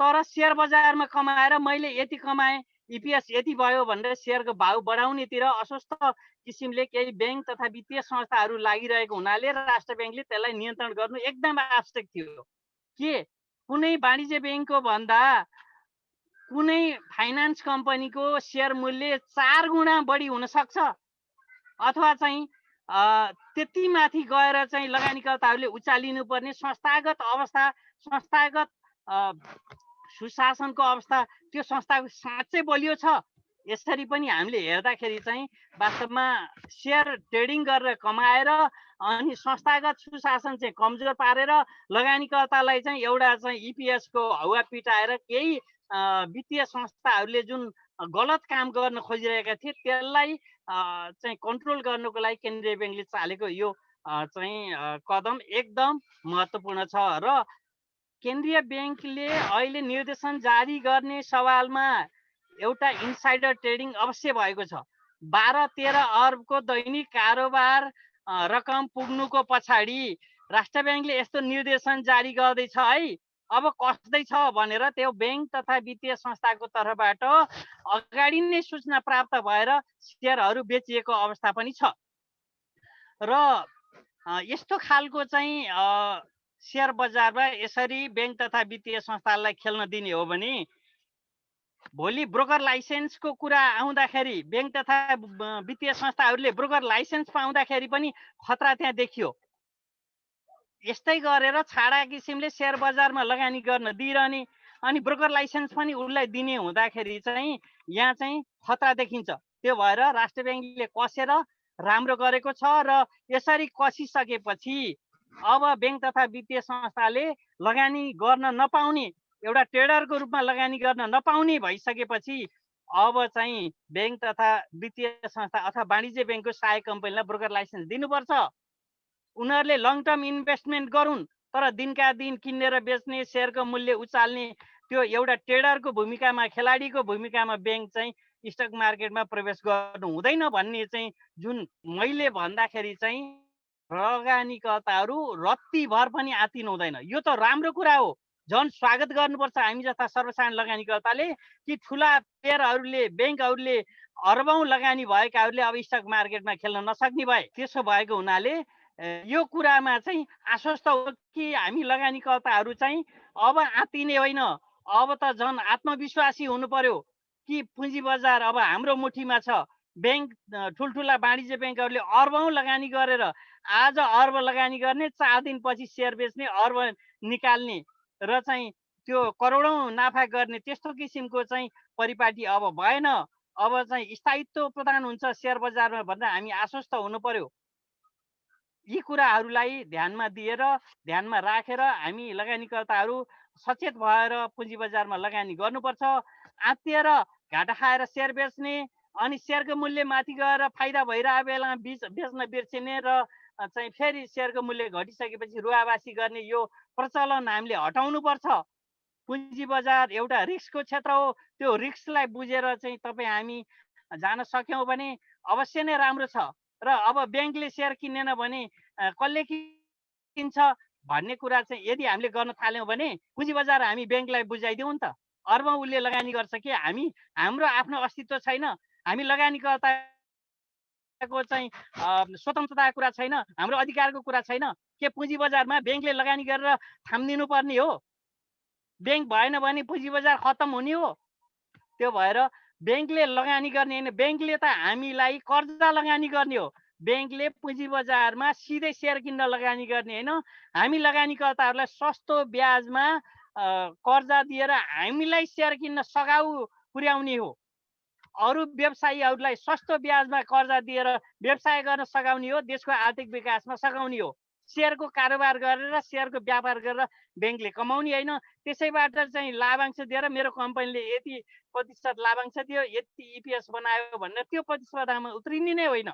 तर सेयर बजारमा कमाएर मैले यति कमाएँ, इपिएस यति भयो भनेर सेयरको भाउ बढाउनेतिर अस्वस्थ किसिमले केही ब्याङ्क तथा वित्तीय संस्थाहरू लागिरहेको हुनाले राष्ट्र ब्याङ्कले त्यसलाई नियन्त्रण गर्नु एकदम आवश्यक थियो। के कुनै वाणिज्य ब्याङ्कको भन्दा कुनै फाइनान्स कम्पनीको सेयर मूल्य 4 गुणा बढी हुन सक्छ, अथवा चाहिँ त्यति माथि गएर चाहिँ लगानीकर्ताहरूले उचालिनु पर्ने संस्थागत अवस्था, संस्थागत सुशासनको अवस्था त्यो संस्थाको साँच्चै बलियो छ। यसरी पनि हामीले हेर्दाखेरि चाहिँ वास्तवमा सेयर ट्रेडिङ गरेर कमाएर अनि संस्थागत सुशासन चाहिँ कमजोर पारेर लगानीकर्तालाई चाहिँ एउटा चाहिँ इपिएसको हावा पिटाएर केही वित्तीय संस्थाहरूले जुन गलत काम गर्न खोजिरहेका थिए त्यसलाई चाहिँ कन्ट्रोल गर्नको लागि केन्द्रीय ब्याङ्कले चालेको यो चाहिँ कदम एकदम महत्त्वपूर्ण छ। र केन्द्रीय ब्याङ्कले अहिले निर्देशन जारी गर्ने सवालमा एउटा इन्साइडर ट्रेडिङ अवश्य भएको छ। 12-13 अरबको दैनिक कारोबार रकम पुग्नुको पछाडि राष्ट्र ब्याङ्कले यस्तो निर्देशन जारी गर्दैछ है, अब कस्दैछ भनेर त्यो ब्याङ्क तथा वित्तीय संस्थाको तर्फबाट अगाडि नै सूचना प्राप्त भएर सेयरहरू बेचिएको अवस्था पनि छ। र यस्तो खालको चाहिँ सेयर बजारमा यसरी ब्याङ्क तथा वित्तीय संस्थालाई खेल्न दिने हो भने भोलि ब्रोकर लाइसेन्सको कुरा आउँदाखेरि ब्याङ्क तथा वित्तीय संस्थाहरूले ब्रोकर लाइसेन्स पाउँदाखेरि पनि खतरा त्यहाँ देखियो। यस्तै गरेर छाडा किसिमले सेयर बजारमा लगानी गर्न दिइरहने अनि ब्रोकर लाइसेन्स पनि उसलाई दिने हुँदाखेरि चाहिँ यहाँ चाहिँ खतरा देखिन्छ। त्यो भएर राष्ट्र ब्याङ्कले कसेर राम्रो गरेको छ र यसरी कसिसकेपछि अब ब्याङ्क तथा वित्तीय संस्थाले लगानी गर्न नपाउने, एउटा ट्रेडरको रूपमा लगानी गर्न नपाउने भइसकेपछि अब चाहिँ ब्याङ्क तथा वित्तीय संस्था अथवा वाणिज्य ब्याङ्कको सहायक कम्पनीलाई ब्रोकर लाइसेन्स दिनुपर्छ। उनीहरूले लङ टर्म इन्भेस्टमेन्ट गरून्, तर दिनका दिन किनेर बेच्ने, सेयरको मूल्य उचाल्ने त्यो एउटा ट्रेडरको भूमिकामा, खेलाडीको भूमिकामा ब्याङ्क चाहिँ स्टक मार्केटमा प्रवेश गर्नु हुँदैन भन्ने चाहिँ जुन मैले भन्दाखेरि चाहिँ लगानीकर्ताहरू रत्तिभर पनि आत्तिनु हुँदैन। यो त राम्रो कुरा हो, झन् स्वागत गर्नुपर्छ हामी जस्ता सर्वसाधारण लगानीकर्ताले कि ठुला प्लेयरहरूले, ब्याङ्कहरूले अरबौँ लगानी भएकाहरूले अब स्टक मार्केटमा खेल्न नसक्ने भए। त्यसो भएको हुनाले यो कुरामा चाहिँ आश्वस्त हो कि हामी लगानीकर्ताहरू चाहिँ अब आत्तिने होइन, अब त झन् आत्मविश्वासी हुनु पर्यो। कि पुँजी बजार अब हाम्रो मुठीमा छ। ब्याङ्क ठुल्ठुला वाणिज्य ब्याङ्कहरूले अर्बौँ लगानी गरेर आज अर्ब लगानी गर्ने, 4 दिनपछि सेयर बेच्ने, अर्ब निकाल्ने र चाहिँ त्यो करोडौँ नाफा गर्ने, त्यस्तो किसिमको चाहिँ परिपाटी अब भएन। अब चाहिँ स्थायित्व प्रदान हुन्छ सेयर बजारमा भनेर हामी आश्वस्त हुनु पर्यो। यी कुराहरूलाई ध्यानमा राखेर हामी लगानीकर्ताहरू सचेत भएर पुँजी बजारमा लगानी गर्नुपर्छ। आत्तिएर घाटा खाएर सेयर बेच्ने अनि सेयरको मूल्य माथि गएर फाइदा भइरहेको बेलामा बेच्न बिर्सिने र चाहिँ फेरि सेयरको मूल्य घटिसकेपछि रुवाबासी गर्ने यो प्रचलन हामीले हटाउनुपर्छ। पुँजी बजार एउटा रिस्कको क्षेत्र हो। त्यो रिस्कलाई बुझेर चाहिँ तपाईँ हामी जान सक्यौँ भने अवश्य नै राम्रो छ। र अब ब्याङ्कले सेयर किनेन भने कसले किन्छ भन्ने कुरा चाहिँ यदि हामीले गर्न थाल्यौँ भने पुँजी बजार हामी ब्याङ्कलाई बुझाइदिउँ नि त। अर्बौँ उसले लगानी गर्छ कि हाम्रो आफ्नो अस्तित्व छैन, हामी लगानीकर्ताको चाहिँ स्वतन्त्रताको कुरा छैन, हाम्रो अधिकारको कुरा छैन। के पुँजी बजारमा ब्याङ्कले लगानी गरेर थामिदिनु पर्ने हो? ब्याङ्क भएन भने पुँजी बजार खत्तम हुने हो। त्यो भएर ब्याङ्कले लगानी गर्ने होइन, ब्याङ्कले त हामीलाई कर्जा लगानी गर्ने हो। ब्याङ्कले पुँजी बजारमा सिधै सेयर किन्न लगानी गर्ने होइन, हामी लगानीकर्ताहरूलाई सस्तो ब्याजमा कर्जा दिएर हामीलाई सेयर किन्न सघाउ पुर्याउने हो। अरू व्यवसायीहरूलाई सस्तो ब्याजमा कर्जा दिएर व्यवसाय गर्न सघाउने हो, देशको आर्थिक विकासमा सघाउने हो। सेयरको कारोबार गरेर सेयरको व्यापार गरेर ब्याङ्कले कमाउने होइन। त्यसैबाट चाहिँ लाभांश दिएर मेरो कम्पनीले यति प्रतिशत लाभांश दियो, यति इपिएस बनायो भनेर त्यो प्रतिस्पर्धामा उत्रिने नै होइन।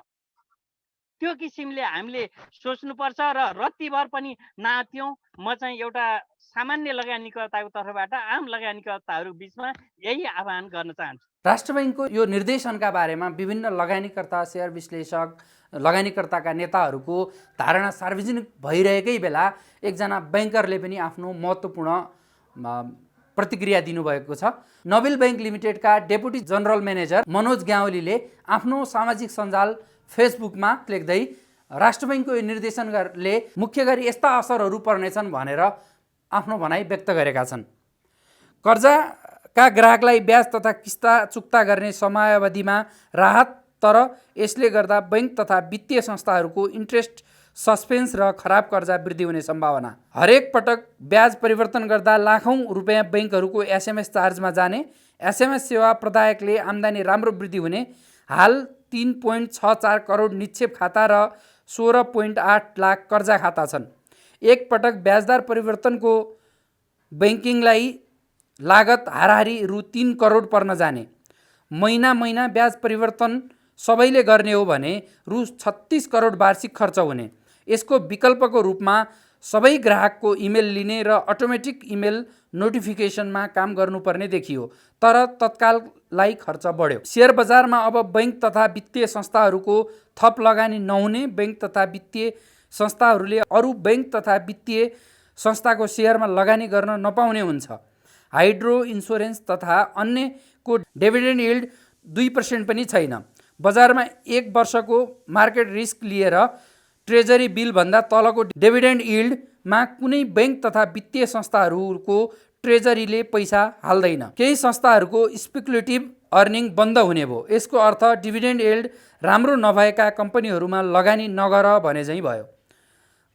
त्यो किसिमले हामीले सोच्नुपर्छ र रत्तिभर पनि नात्यौँ। म चाहिँ एउटा सामान्य लगानीकर्ताको तर्फबाट आम लगानीकर्ताहरू बिचमा यही आह्वान गर्न चाहन्छु। राष्ट्र बैङ्कको यो निर्देशनका बारेमा विभिन्न लगानीकर्ता, सेयर विश्लेषक, लगानीकर्ताका नेताहरूको धारणा सार्वजनिक भइरहेकै बेला एकजना ब्याङ्करले पनि आफ्नो महत्त्वपूर्ण प्रतिक्रिया दिनुभएको छ। नोबेल ब्याङ्क लिमिटेडका डेपुटी जनरल म्यानेजर मनोज ग्यावलीले आफ्नो सामाजिक सञ्जाल फेसबुकमा लेख्दै राष्ट्र बैङ्कको यो निर्देशनले मुख्य गरी यस्ता असरहरू पर्नेछन् भनेर आफ्नो भनाइ व्यक्त गरेका छन्। कर्जाका ग्राहकलाई ब्याज तथा किस्ता चुक्ता गर्ने समयावधिमा राहत, तर यसले गर्दा बैङ्क तथा वित्तीय संस्थाहरूको इन्ट्रेस्ट सस्पेन्स र खराब कर्जा वृद्धि हुने सम्भावना। हरेक पटक ब्याज परिवर्तन गर्दा लाखौँ रुपियाँ बैङ्कहरूको एसएमएस चार्जमा जाने। एसएमएस सेवा प्रदायकले आम्दानी राम्रो वृद्धि हुने। हाल 3.64 करोड निक्षेप खाता र 16.8 लाख कर्जा खाता छन्। एक पटक ब्याजदार परिवर्तनको बैङ्किङलाई लागत हाराहारी रु 3 करोड पर्न जाने। महिना ब्याज परिवर्तन सबैले गर्ने हो भने रु 36 करोड वार्षिक खर्च हुने। यसको विकल्पको रूपमा सबै ग्राहकको इमेल लिने र अटोमेटिक इमेल नोटिफिकेसनमा काम गर्नुपर्ने देखियो, तर तत्काललाई खर्च बढ्यो। सेयर बजारमा अब बैङ्क तथा वित्तीय संस्थाहरूको थप लगानी नहुने। बैङ्क तथा वित्तीय संस्थाहरूले अरू बैङ्क तथा वित्तीय संस्थाको सेयरमा लगानी गर्न नपाउने हुन्छ। हाइड्रो इन्सुरेन्स तथा अन्यको डिभिडेन्ड यिल्ड 2% पनि छैन। बजारमा 1 वर्षको मार्केट रिस्क लिएर ट्रेजरी बिलभन्दा तलको डिभिडेन्ड यिल्डमा कुनै बैङ्क तथा वित्तीय संस्थाहरूको ट्रेजरीले पैसा हाल्दैन। केही संस्थाहरूको स्पेकुलेटिभ अर्निङ बन्द हुने भयो। यसको अर्थ डिभिडेन्ड यिल्ड राम्रो नभएका कम्पनीहरूमा लगानी नगर भने झैँ भयो।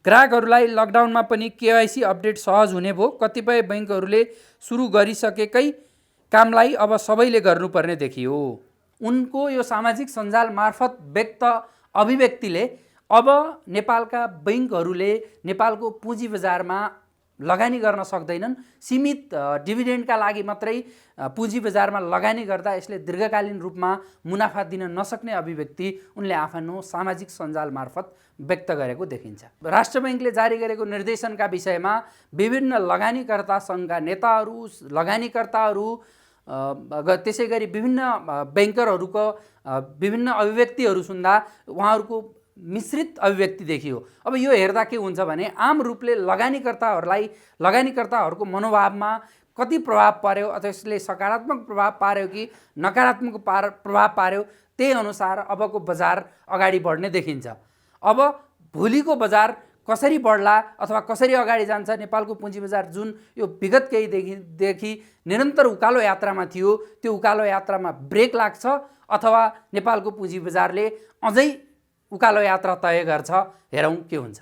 ग्राहकहरूलाई लकडाउनमा पनि केवाइसी अपडेट सहज हुने भयो। कतिपय बैङ्कहरूले सुरु गरिसकेकै कामलाई अब सबैले गर्नुपर्ने देखियो। उनको यो सामाजिक सञ्जाल मार्फत व्यक्त अभिव्यक्तिले अब नेपालका बैङ्कहरूले नेपालको पुँजी बजारमा लगानी गर्न सक्दैनन्। सीमित डिभिडेन्डका लागि मात्रै पुँजी बजारमा लगानी गर्दा यसले दीर्घकालीन रूपमा मुनाफा दिन नसक्ने अभिव्यक्ति उनले आफ्नो सामाजिक सञ्जाल मार्फत व्यक्त गरेको देखिन्छ। राष्ट्र बैङ्कले जारी गरेको निर्देशनका विषयमा विभिन्न लगानीकर्ता सङ्घका नेताहरू, लगानीकर्ताहरू, त्यसै गरी विभिन्न ब्याङ्करहरूको विभिन्न अभिव्यक्तिहरू सुन्दा उहाँहरूको मिश्रित अभिव्यक्ति देखियो। अब यो हेर्दा के हुन्छ भने आम रूपले लगानीकर्ताहरूको मनोभावमा कति प्रभाव पर्यो अथवा यसले सकारात्मक प्रभाव पार्यो कि नकारात्मक प्रभाव पार्यो, त्यही अनुसार अबको बजार अगाडि बढ्ने देखिन्छ। अब भोलिको बजार कसरी बढ्ला अथवा कसरी अगाडि जान्छ नेपालको पुँजी बजार जुन यो विगत केही देखि निरन्तर उकालो यात्रामा थियो त्यो उकालो यात्रामा ब्रेक लाग्छ अथवा नेपालको पुँजी बजारले अझै उकालो यात्रा तय गर्छ हेरौँ के हुन्छ।